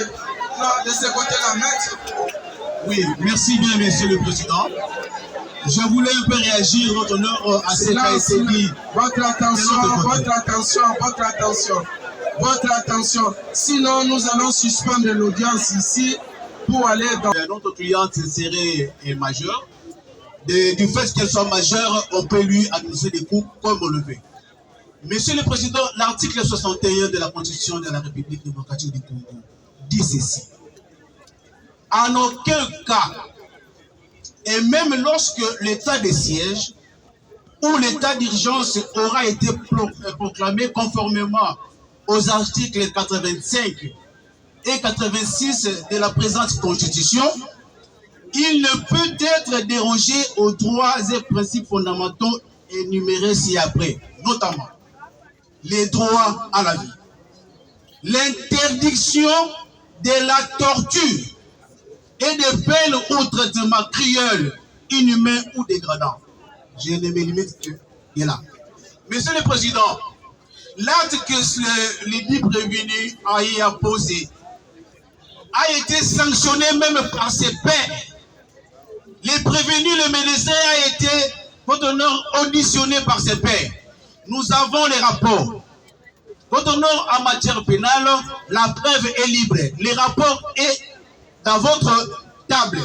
Non, de ce côté-là, maître. Oui, merci bien, Monsieur le Président. Je voulais un peu réagir, votre honneur, à ce qui a été dit. Votre attention. Sinon, nous allons suspendre l'audience ici pour aller dans... Notre cliente serait majeure. Du fait qu'elle soit majeure, on peut lui administrer des coups comme on le veut. Monsieur le Président, l'article 61 de la Constitution de la République démocratique du Congo dit ceci. En aucun cas, et même lorsque l'état de siège ou l'état d'urgence aura été proclamé conformément aux articles 85 et 86 de la présente Constitution, il ne peut être dérogé aux droits et principes fondamentaux énumérés ci-après, notamment les droits à la vie, l'interdiction de la torture et des peines ou traitements cruels, inhumains ou dégradants. Je ne me limite que là. Monsieur le Président, l'acte que les dix prévenus a posé a été sanctionné même par ses pairs. Les prévenus, le médecin a été, votre honneur, auditionné par ses pairs. Nous avons les rapports. Votre honneur, en matière pénale, la preuve est libre. Les rapports est dans votre table.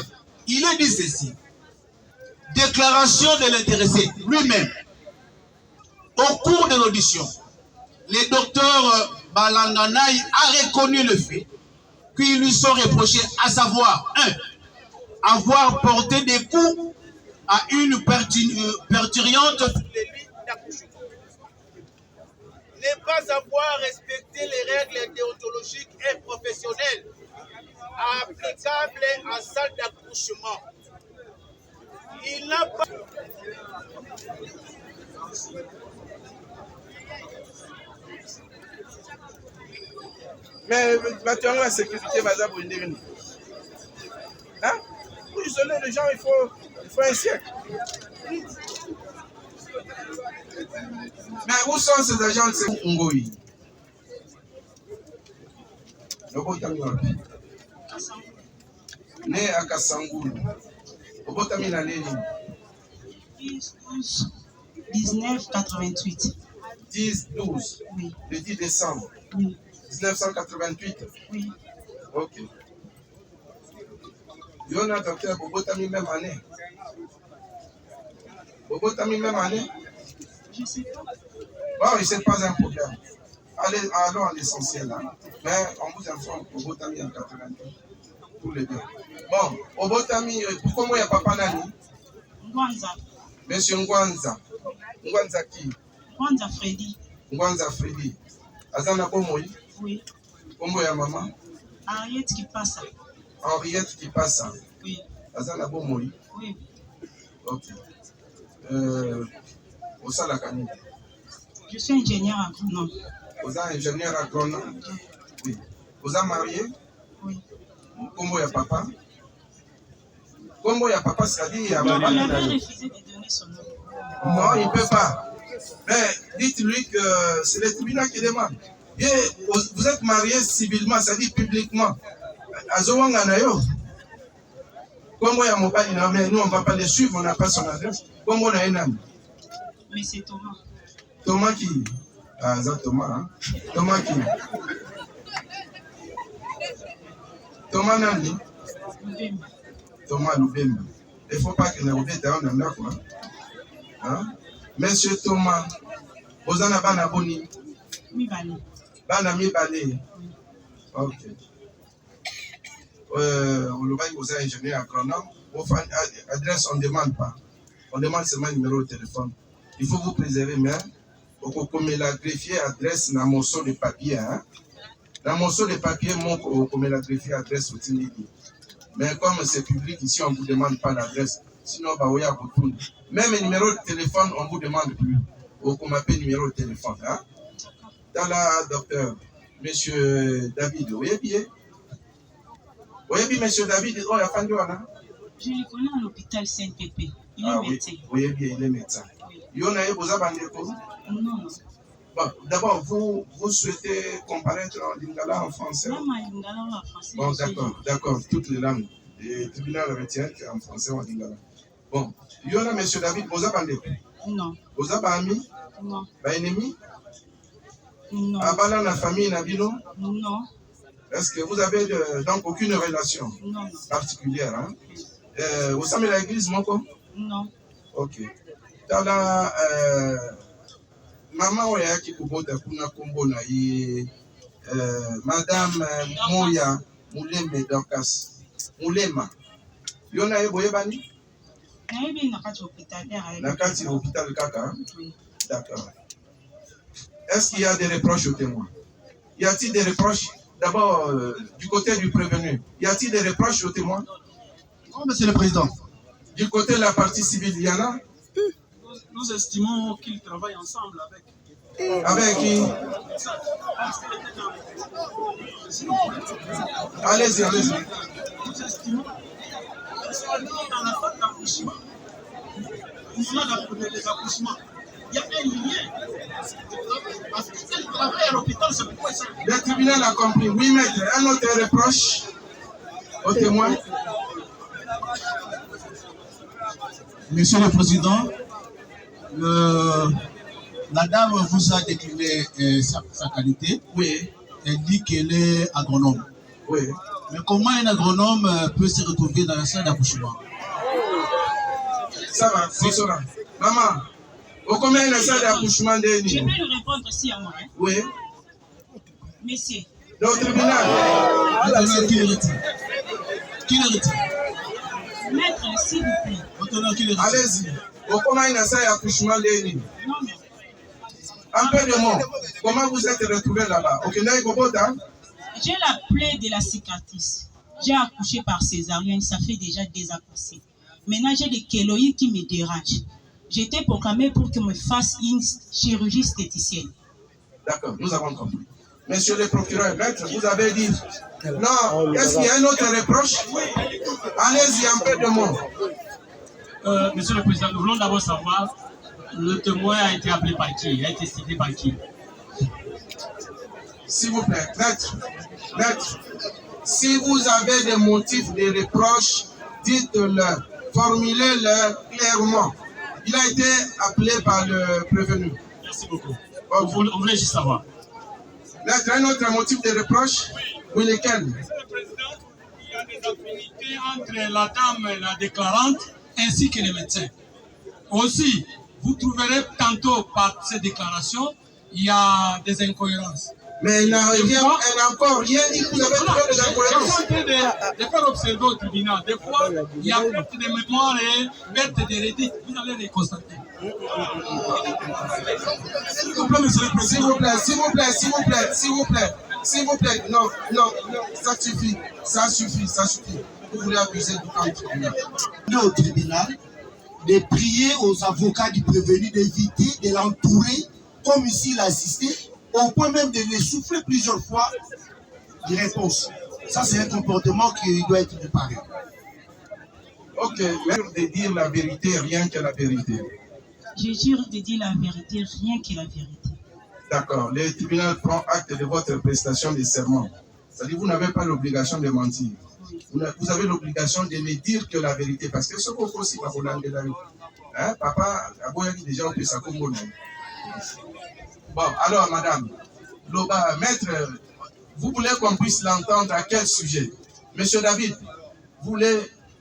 Il est dit ceci. Déclaration de l'intéressé lui-même. Au cours de l'audition, le docteur Balanganaï a reconnu le fait qu'ils lui sont reprochés, à savoir 1. Avoir porté des coups à une parturiente de lit d'accouchement. Ne pas avoir respecté les règles déontologiques et professionnelles applicables en salle d'accouchement. Il n'a pas... Mais maintenant, la sécurité va d'abord une dernière. Hein? Pour isoler les gens, il faut un siècle. Mais où sont ces agents de Ngoï? Né à Kassangoul. Obotami na nini? 1988. 10-12. Oui. Le 10 décembre. Oui. 1988. Oui. Ok. Yona docteur Obotami même année. Obotami même année? Je ne sais pas. Bon, c'est pas un problème. Allons à l'essentiel là. Mais on vous informe qu'Obotami en 88. Tous les deux. Bon, Obotami, pourquoi moi il n'y a pas Nani? Ngwanza. Monsieur Ngwanza. Ngwanza qui? Ngwanza Freddy. Ngwanza Freddy. Azana Komoi? Oui. Kombo ya maman? Henriette qui passe. Henriette qui passe. Oui. Azana Komoi? Oui. Ok. Osala Kani? Je suis ingénieur agronome. Vous êtes ingénieur agronome? Oui. Vous êtes marié? Oui. Kombo ya papa? Kombo ya papa, c'est-à-dire ya maman? maman. Il avait refusé de donner son nom. Non, il ne peut pas. Mais dites-lui que c'est le tribunal qui demande. Et vous êtes marié civilement, c'est-à-dire publiquement. Azowanga Nayo. Kombo ya mobali na mais nous on ne va pas les suivre, on n'a pas son adresse. Kombo na enam. Mais c'est Thomas. Thomas qui? Ah, c'est Thomas. Hein? Thomas qui? Thomas Nandi? Lubemba. Thomas Lubemba. Il ne faut pas que nous nous quoi. Hein? Monsieur Thomas, vous en avez un abonné. Mibale. Bana mibale. Ok. On le va vous ingénieur agronome. Adresse, on ne demande pas. On demande seulement le numéro de téléphone. Il faut vous préserver, mais comme la greffier adresse dans mon morceau de papier. Dans mon morceau de papier, comme la greffier adresse au Tinidi. Mais comme c'est public ici, on ne vous demande pas l'adresse. Sinon, bah, même le numéro de téléphone, on ne vous demande plus. On m'appelle numéro de téléphone. Hein? Dans la docteur, monsieur David, oui, bien. Oui, monsieur David, oh, il y a fan de là. Je le connais à l'hôpital Saint-Pépé. Il est médecin. Oui, bien, il est médecin. Il y en a eu besoin de Non. Bon, d'abord, vous souhaitez comparaître en lingala en français? Non, en lingala ou en français. Bon, d'accord, toutes les langues. Le tribunal retient qu'en français ou en lingala. Bon, il y en a, monsieur David, vous avez Non. Vous avez ami? Non. Pas ennemi? Non. Abala la famille Nabino? Non. Est-ce que vous avez donc aucune relation particulière? Hein? Vous savez l'église, mon co? Non. Ok. Dans la maman oya qui kubota kuna kombo na ye madame Moya Muleme Dorcas Mulema. Yona ye boye bani? Nakati l'hôpital Kaka. D'accord. Est-ce qu'il y a des reproches aux témoins? Y a-t-il des reproches? D'abord, du côté du prévenu, y a-t-il des reproches aux témoins? Non, monsieur le président. Du côté de la partie civile, il y en a? Nous estimons qu'ils travaillent ensemble avec. Avec qui? Allez-y. Nous estimons qu'ils sont dans la phase d'accouchement. Au moment des accouchements, il y a un lien. Parce qu'elle travaille à l'hôpital, c'est pourquoi ça. Le tribunal a compris. Oui, maître. Un autre reproche au témoin. Monsieur le Président, la dame vous a décliné sa qualité. Oui. Elle dit qu'elle est agronome. Oui. Mais comment un agronome peut se retrouver dans la salle d'accouchement? Ça va, c'est ça. Maman, combien la salle d'accouchement de Je peux lui répondre aussi à moi. Hein? Oui. Monsieur. Au tribunal. Qui le retire? Qui le retire? Maître, s'il vous plaît. Allez-y. Comment il a ça accouchement de un peu de mots. Comment vous êtes retrouvé là-bas? J'ai la plaie de la cicatrice. J'ai accouché par césarienne, ça fait déjà des accouchés. Maintenant, j'ai des kéloïdes qui me dérangent. J'étais programmée pour que me fasse une chirurgie esthéticienne. D'accord, nous avons compris. Monsieur le procureur, maître, vous avez dit non. Est-ce qu'il y a un autre reproche? Allez-y, un peu de mots. Monsieur le Président, nous voulons d'abord savoir, le témoin a été appelé par qui? Il a été cité par qui? S'il vous plaît, maître, si vous avez des motifs de reproche, dites-le, formulez-le clairement. Il a été appelé par le prévenu. Merci beaucoup. On voulait juste savoir. Maître, un autre motif de reproche? Oui, lequel? Monsieur le Président, il y a des affinités entre la dame, la déclarante, ainsi que les médecins. Aussi, vous trouverez tantôt par ces déclarations, il y a des incohérences. Mais elle n'a encore rien dit. Vous avez trouvé des incohérences. Je suis en train de faire observer au tribunal. Des fois, il y a perte de mémoire et perte d'hérédité. Vous allez les constater. S'il vous plaît. Non, ça suffit. Vous voulez abuser du temps du tribunal. Au tribunal, de prier aux avocats du prévenu d'éviter de l'entourer, comme ici il a assisté, au point même de les souffler plusieurs fois des réponses. Ça, c'est un comportement qui doit être réparé. Ok, de dire la vérité, rien que la vérité. Je jure de dire la vérité, rien que la vérité. D'accord, le tribunal prend acte de votre prestation de serment. C'est-à-dire que vous n'avez pas l'obligation de mentir. Vous avez l'obligation de ne dire que la vérité. Parce que ce qu'on fait aussi, papa, déjà, on peut s'accommoder. Bon, alors, madame, maître, vous voulez qu'on puisse l'entendre à quel sujet? Monsieur David, vous voulez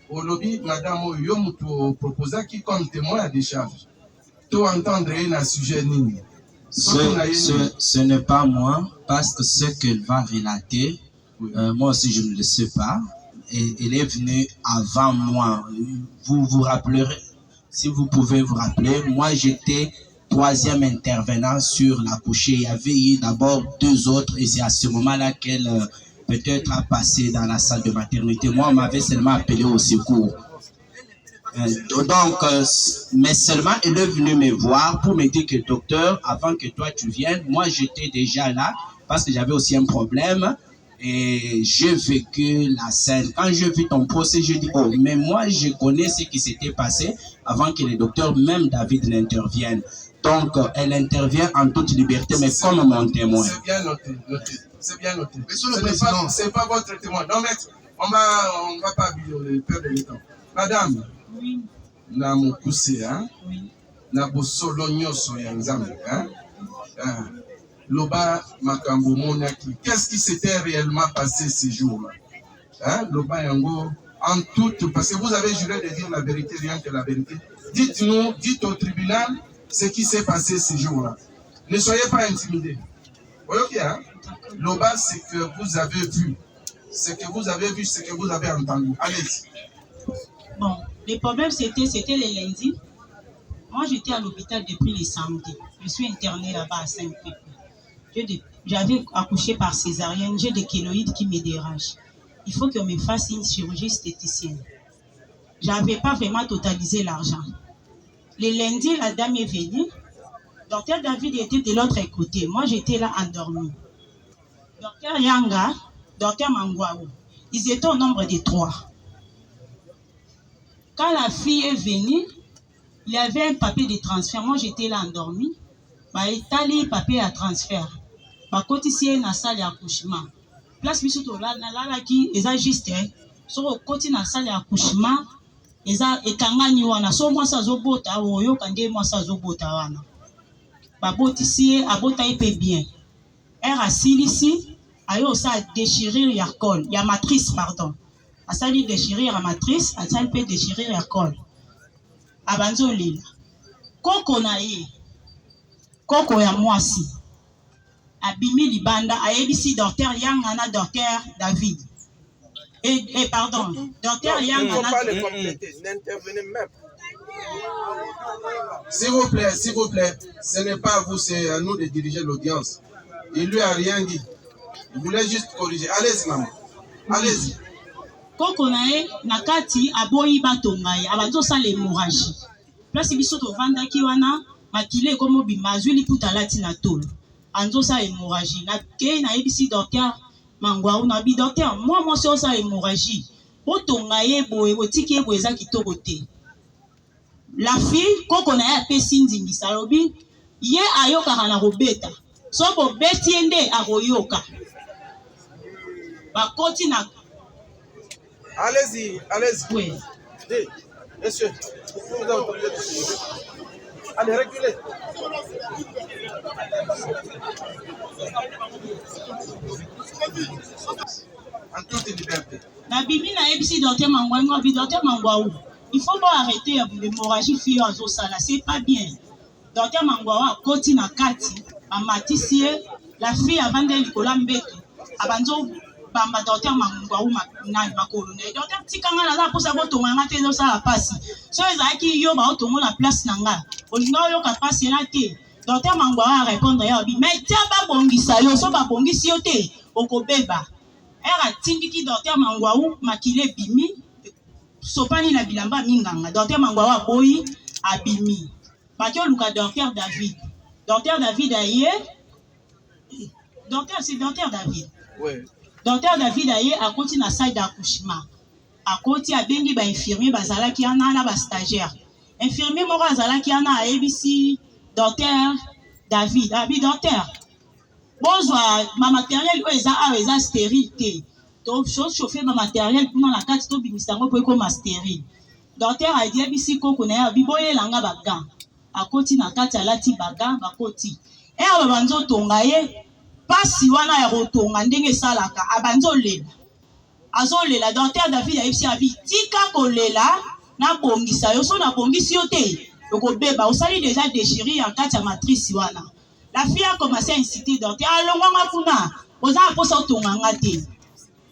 au lobby, madame Yomuto proposa qui comme témoin à décharge. Tout entendre un sujet nini. Ce n'est pas moi, parce que ce qu'elle va relater, moi aussi je ne le sais pas. Et elle est venue avant moi. Vous vous rappellerez, si vous pouvez vous rappeler, moi j'étais 3e intervenant sur l'accouchée. Il y avait eu d'abord 2 autres et c'est à ce moment-là qu'elle peut-être a passé dans la salle de maternité. Moi, on m'avait seulement appelé au secours. Donc, mais seulement elle est venue me voir pour me dire que docteur, avant que toi tu viennes, moi j'étais déjà là parce que j'avais aussi un problème. Et j'ai vécu la scène. Quand j'ai vu ton procès, je dis, oh, mais moi, je connais ce qui s'était passé avant que le docteur, même David, n'intervienne. Donc, elle intervient en toute liberté, mais comme mon témoin. C'est bien noté, c'est bien noté. Monsieur le Président, c'est pas votre témoin. Non, maître, on va pas perdre le temps. Madame, oui. Na mukuse, hein? Oui. Na bosolo nyoso ya nzambe, hein? Loba makambo monaki. Qu'est-ce qui s'était réellement passé ces jours-là? Hein? Loba yango, en toute, parce que vous avez juré de dire la vérité, rien que la vérité. Dites-nous, dites au tribunal ce qui s'est passé ces jours-là. Ne soyez pas intimidés. Ok, hein? Loba, c'est que vous avez vu. Ce que vous avez vu, ce que vous avez entendu. Allez-y. Bon, le problème c'était les lundis. Moi, j'étais à l'hôpital depuis les samedis. Je suis internée là-bas à Saint-Pépé. J'avais accouché par césarienne, j'ai des kéloïdes qui me dérangent. Il faut qu'on me fasse une chirurgie esthéticienne. Je n'avais pas vraiment totalisé l'argent. Le lundi, la dame est venue. Docteur David était de l'autre côté. Moi, j'étais là endormie. Docteur Yanga, docteur Mangwaou, ils étaient au nombre de 3. Quand la fille est venue, il y avait un papier de transfert. Moi, j'étais là endormie. Il y a un papier à transfert. Quand ici, il y a une salle d'accouchement. Place bisoto là qui est juste. Sur le côté de la salle d'accouchement, il y a un kangani wana. So moi ça zobota, oyo kande moi ça zobota wana. Babot ici, abota ipe bien. Elle a ici, ayo ça déchirer ya col, ya matrice pardon. A ça lui déchirer la matrice, a ça peut déchirer la col. Abanzo lila. Koko na ye. Koko ya mwasi. Abimi libanda ayebisi docteur Yanga na docteur David. Et pardon, docteur Yanga na. N'intervenez même. S'il vous plaît, ce n'est pas à vous, c'est à nous de diriger l'audience. Il lui a rien dit. Il voulait juste corriger. Allez-y, maman. Allez-y. Koko na ye nakati aboyi batonga ye abazo sa l'hémorragie. Place biso to vanda ki wana makile komo bimazwi liputa lati na tolo. Anzo sa hémorragie. Na ke na ebisi docteur Mangwaou na bi docteur moi so sa hémorragie. Botonga ye boye botiki ye boye za kitoko te. La fille koko na ye pesi ndingisa lobi ye ayoka na robeta. So bo beti ende akoyoka. Bakoti na. Allez-y, allez-y. Oui. Dis, monsieur, vous avez autorisé de suivre. Allez, reculez. En toute liberté. La Bible a dit docteur Mangwaou, il faut pas arrêter l'hémorragie fille à Zosala, c'est pas bien. Docteur Mangwaou a continué à Kati, à Matissier, la fille avant de Nicolas-Mbeto, à Banzo. Bamba docteur Mangwaou na colonel docteur tikanga na pour savoir to nganga te ça la passe so ezaki yo ba to la place nanga olinga yo ka passe na te docteur Mangwaou a répondre ya bi mais tia ba bongisa yo so ba bongisi yo te okobeba era tindiki docteur Mangwaou makile bimi sopani na bilamba minganga docteur Mangwaou aboyi abimi bakio luka docteur David aye docteur c'est docteur David ouais. Docteur David aye a continué à salle d'accouchement. A continué à bengi ba infirmier bazala ki ana na ba stagiaire. Infirmier moko azala ki ana ABC docteur David. Abi docteur. Bonjour ma matériel o eza stérile. Donc chose chauffer ma matériel pour na kati to bimisango po ko ma stérile. Docteur a dit ABC koko na abi boye langa baga. A continué na kati alati baga ba koti. E aba banzo tonga ye pasi wana ya rotonga ndenge salaka abanzo lela azolela docteur David ayebisi abi tika kolela na bongisa yo so na bongisi yo te okobeba osali déjà déchiré en kati ya matrice wana La fille a commencé à inciter docteur. Alongwa kuna. Oza aposa tonganga te.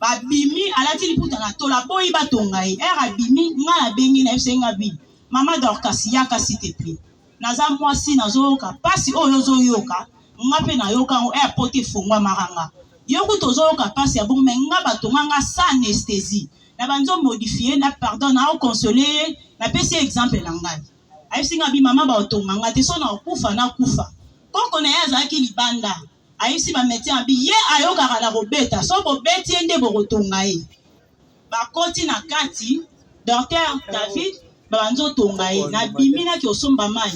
Ba bimi alati liputa na tola boyi ba tongai. Era bimi nga la bengi na fsenga bi. Mama Dorcas yaka s'il te plaît. Naza mwasi nazoyoka pasi oyo zoyoka. Nga pe na yoka o airport fongwa maranga. Yoku tozoyoka pasi ya bon menga ba tonganga sans anesthésie. Na banzo modifier na pardon na consoler na pesi exemple na ngai. Ayisinga bi mama ba otonganga te so na kufa na kufa. Koko na yaza ki libanda. Ayisi ba médecin bi ye ayoka kala robeta so bo beti ende bo kotonga ye. Ba koti na kati docteur David ba banzo tonga ye na bimina ki osomba mai.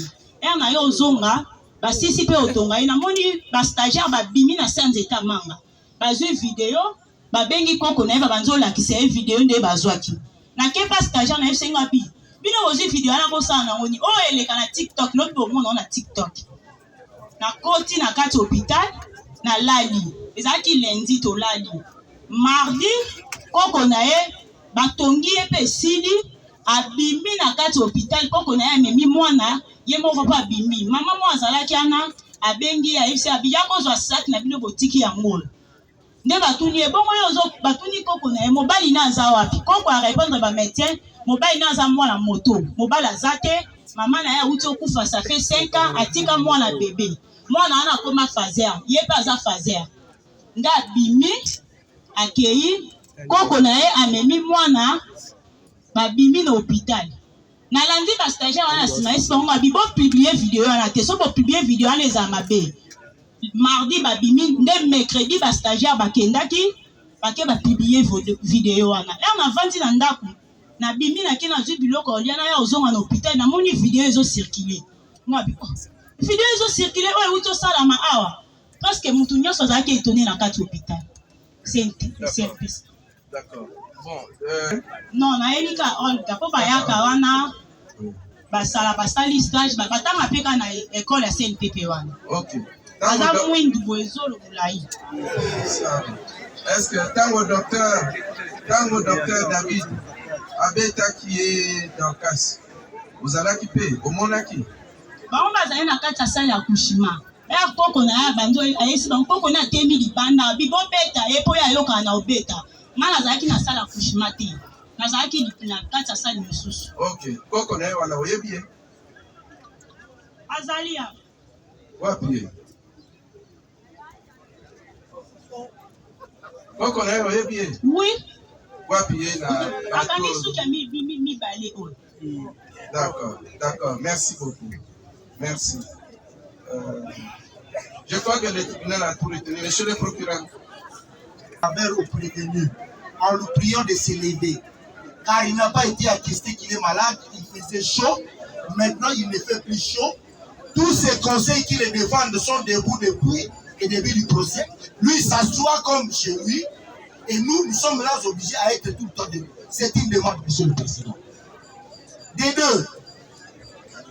Na yo zonga ba sisi pe otonga ye na moni ba stagiaire ba bimina sans état manga. Ba zwe vidéo ba bengi koko na ba banzo la ki se vidéo nde ba zwaki. Na ke pas stagiaire na fsenga bi. Bino ozi vidéo na ko sa na ngoni o eleka na TikTok l'autre bo mona na TikTok. Na koti na kati hôpital na lali ezaki lundi to lali mardi koko na ye batongi ye pe sili abimi na kati hôpital koko na ye memi mwana ye moko pa abimi mama mo azalaki ana abengi ya ifsi abiya kozwa sac na bino botiki ya ngolo nde batuni ye bongo yo zo batuni koko na ye mobali na aza wapi koko a répondre ba médecin mobali na aza mwana moto mobali azate mama na ye auti okufa ça fait 5 ans atika mwana bébé mwana ana koma fazer ye pa za fazer nda bimi akei koko na ye amemi mwana babimi na hôpital na lundi ba stagiaire wana sima esi bango bibo publier vidéo wana te so bo publier vidéo wana eza mabe mardi babimi nde mercredi ba stagiaire bakendaki bake ba publier vidéo wana na vandi na ndako na bimi na kina zwi biloko oliana ya ozonga na hôpital na moni vidéo ezo circuler ngabi vidéo ezo circuler oyo wuto sala ma awa parce que mutu nyonso azalaki étonné na kati hôpital c'est d'accord bon non na elika olga po bayaka wana basala basali stage batanga peka na école ya CNPP wana OK aza mwindu boezolo mulai est-ce que tango docteur David abeta qui est dans casse vous allez qui au monaki bango bazali na kati ya sale ya kushima ya koko na ya bando ayesi bango koko na temi libanda bibo beta ye po ya yoka na obeta ngana azalaki na sale ya kushima te nazalaki na kati ya sale mosusu OK koko na ye wana oyebi ye azali ya wapi ye koko na ye oyebi ye oui wapi ye na akangi suki ya mibale oyo d'accord merci beaucoup merci je crois que le tribunal a tout retenu monsieur le procureur au prévenu en le priant de se lever car il n'a pas été attesté qu'il est malade il faisait chaud maintenant il ne fait plus chaud tous ces conseils qui le défendent sont debout depuis le début du procès lui s'assoit comme chez lui et nous sommes là obligés à être tout le temps debout c'est une demande monsieur le président des deux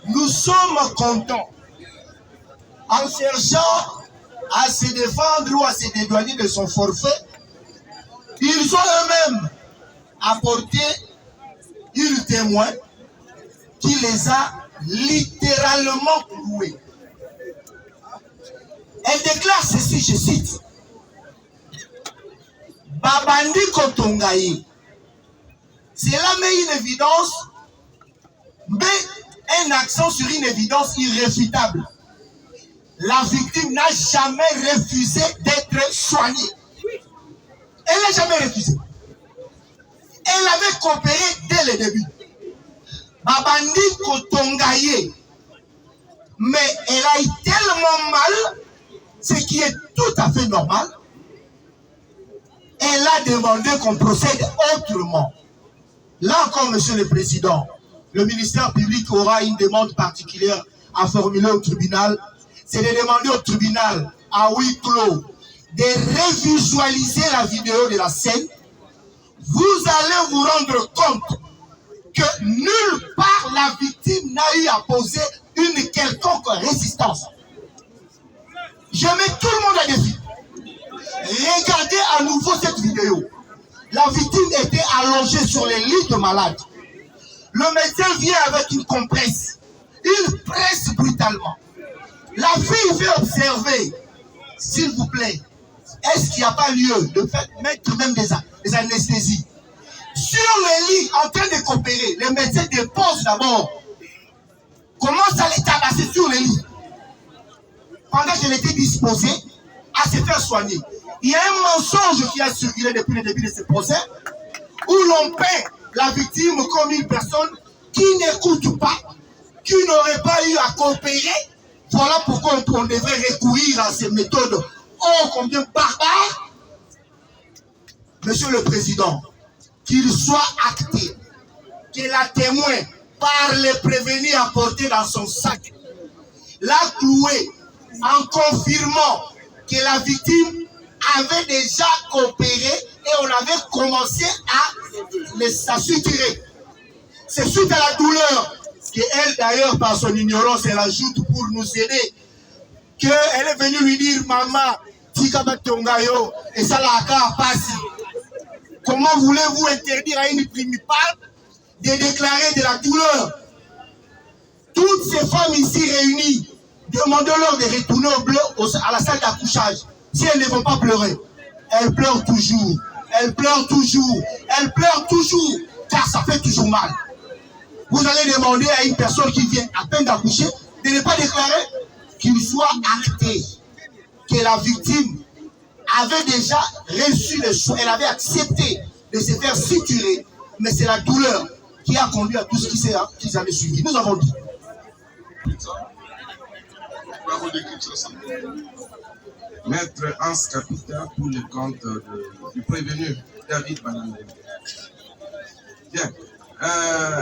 nous sommes contents en cherchant à se défendre ou à se dédouaner de son forfait, ils ont eux-mêmes apporté une témoin qui les a littéralement cloués. Elle déclare ceci, je cite, Babandi Kotongaï. Cela met une évidence, mais un accent sur une évidence irréfutable. La victime n'a jamais refusé d'être soignée. Elle n'a jamais refusé. Elle avait coopéré dès le début. Babandi Kotongaye. Mais elle a eu tellement mal, ce qui est tout à fait normal. Elle a demandé qu'on procède autrement. Là encore, Monsieur le Président, le ministère public aura une demande particulière à formuler au tribunal. C'est de demander au tribunal, à huis clos, de revisualiser la vidéo de la scène. Vous allez vous rendre compte que nulle part la victime n'a eu à poser une quelconque résistance. Je mets tout le monde à défi. Regardez à nouveau cette vidéo. La victime était allongée sur les lits de malades. Le médecin vient avec une compresse. Il presse brutalement. La fille veut observer, s'il vous plaît, est-ce qu'il n'y a pas lieu de mettre même des anesthésies? Sur le lit, en train de coopérer, les médecins déposent d'abord. Commence à les tabasser sur le lit. Pendant qu'elle était disposée à se faire soigner. Il y a un mensonge qui a circulé depuis le début de ce procès, où l'on paie la victime comme une personne qui n'écoute pas, qui n'aurait pas eu à coopérer. Voilà pourquoi on devrait recourir à ces méthodes oh combien barbares. Monsieur le Président, qu'il soit acté que la témoin, par les prévenus apportés dans son sac, l'a cloué en confirmant que la victime avait déjà coopéré et on avait commencé à suturer. C'est suite à la douleur qu'elle, d'ailleurs, par son ignorance, elle ajoute pour nous aider, qu'elle est venue lui dire, maman, Tikabatongayo, et ça l'a passé. Comment voulez-vous interdire à une primipare de déclarer de la douleur? Toutes ces femmes ici réunies, demandons-leur de retourner à la salle d'accouchage. Si elles ne vont pas pleurer, elles pleurent toujours. Elles pleurent toujours. Elles pleurent toujours. Car ça fait toujours mal. Vous allez demander à une personne qui vient à peine d'accoucher de ne pas déclarer, qu'il soit acté que la victime avait déjà reçu les soins. Elle avait accepté de se faire suturer. Mais c'est la douleur qui a conduit à tout ce qu'ils avaient suivi. Nous avons dit. Maître Hans Capita pour le compte du prévenu David Banande. Bien.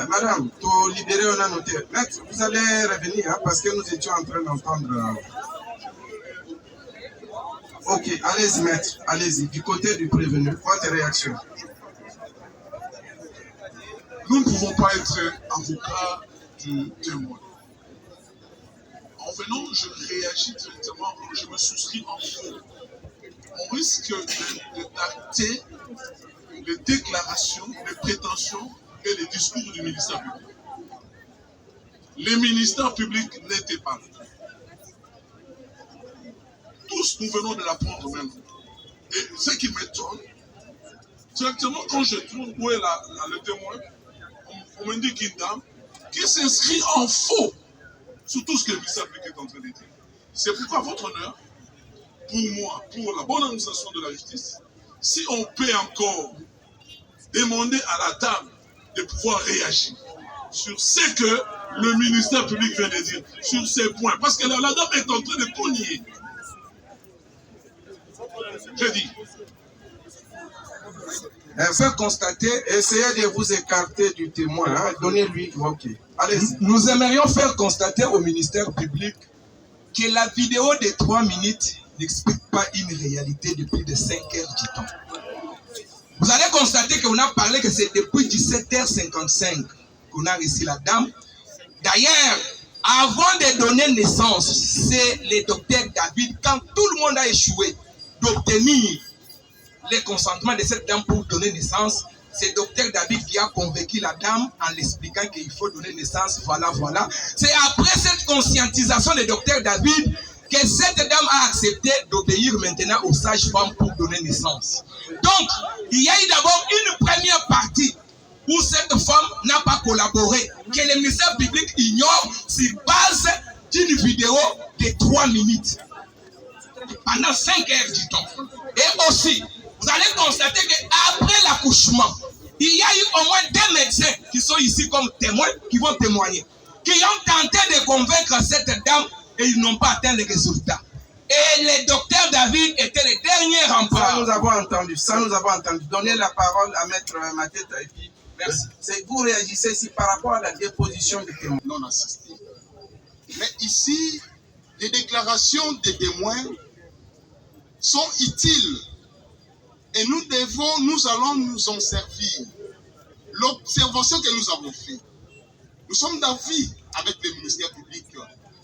Madame, pour libérer, on a noté. Maître, vous allez revenir hein, parce que nous étions en train d'entendre. Ok, allez-y, maître, allez-y. Du côté du prévenu, votre réaction. Nous ne pouvons pas être avocats du témoin. En venant, je réagis directement, je me souscris en faux. On risque d'acter les déclarations, les prétentions et les discours du ministère public. Les ministères publics n'étaient pas là. Tous, nous venons de l'apprendre maintenant. Et ce qui m'étonne, directement quand je trouve où est le témoin, on me dit qu'une dame qui s'inscrit en faux sur tout ce que le ministère public est en train de dire. C'est pourquoi, votre honneur, pour moi, pour la bonne administration de la justice, si on peut encore demander à la dame de pouvoir réagir sur ce que le ministère public vient de dire, sur ces points, parce que la dame est en train de cogner. Je dis. Faire constater, essayez de vous écarter du témoin, hein, donnez-lui. Ok. Allez-y. Nous aimerions faire constater au ministère public que la vidéo de 3 minutes n'explique pas une réalité de plus de 5 heures du temps. Vous allez constater qu'on a parlé que c'est depuis 17h55 qu'on a reçu la dame. D'ailleurs, avant de donner naissance, c'est le docteur David, quand tout le monde a échoué, d'obtenir le consentement de cette dame pour donner naissance. C'est docteur David qui a convaincu la dame en l'expliquant qu'il faut donner naissance, voilà. C'est après cette conscientisation de docteur David que cette dame a accepté d'obéir maintenant aux sages-femmes pour donner naissance. Donc, il y a eu d'abord une première partie où cette femme n'a pas collaboré, que le ministère public ignore sur base d'une vidéo de 3 minutes pendant 5 heures du temps. Et aussi, vous allez constater qu'après l'accouchement, il y a eu au moins 2 médecins qui sont ici comme témoins, qui vont témoigner, qui ont tenté de convaincre cette dame et ils n'ont pas atteint les résultats. Et le docteur David était le dernier rempart. Ça, nous avons entendu. Donnez la parole à Maître Mateta et puis merci. Vous réagissez ici par rapport à la déposition des témoins. Non assistés. Mais ici, les déclarations des témoins sont utiles. Et nous allons nous en servir. L'observation que nous avons faite, nous sommes d'avis avec le ministère public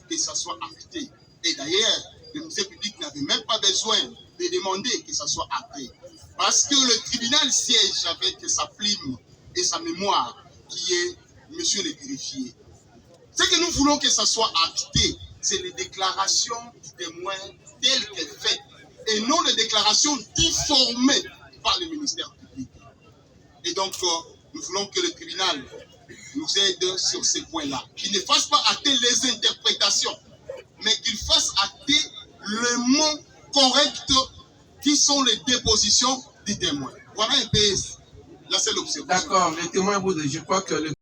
que ça soit acté. Et d'ailleurs, le ministère public n'avait même pas besoin de demander que ça soit acté. Parce que le tribunal siège avec sa plume et sa mémoire, qui est monsieur le greffier. C'est que nous voulons que ça soit acté c'est les déclarations du témoin telles qu'elles faites, et non les déclarations difformées par le ministère public. Et donc, nous voulons que le tribunal nous aide sur ces points-là. Qu'il ne fasse pas hâter les interprétations, mais qu'il fasse hâter les mots corrects qui sont les dépositions des témoins. Voilà un peu la seule observation. D'accord, les témoins, je crois que le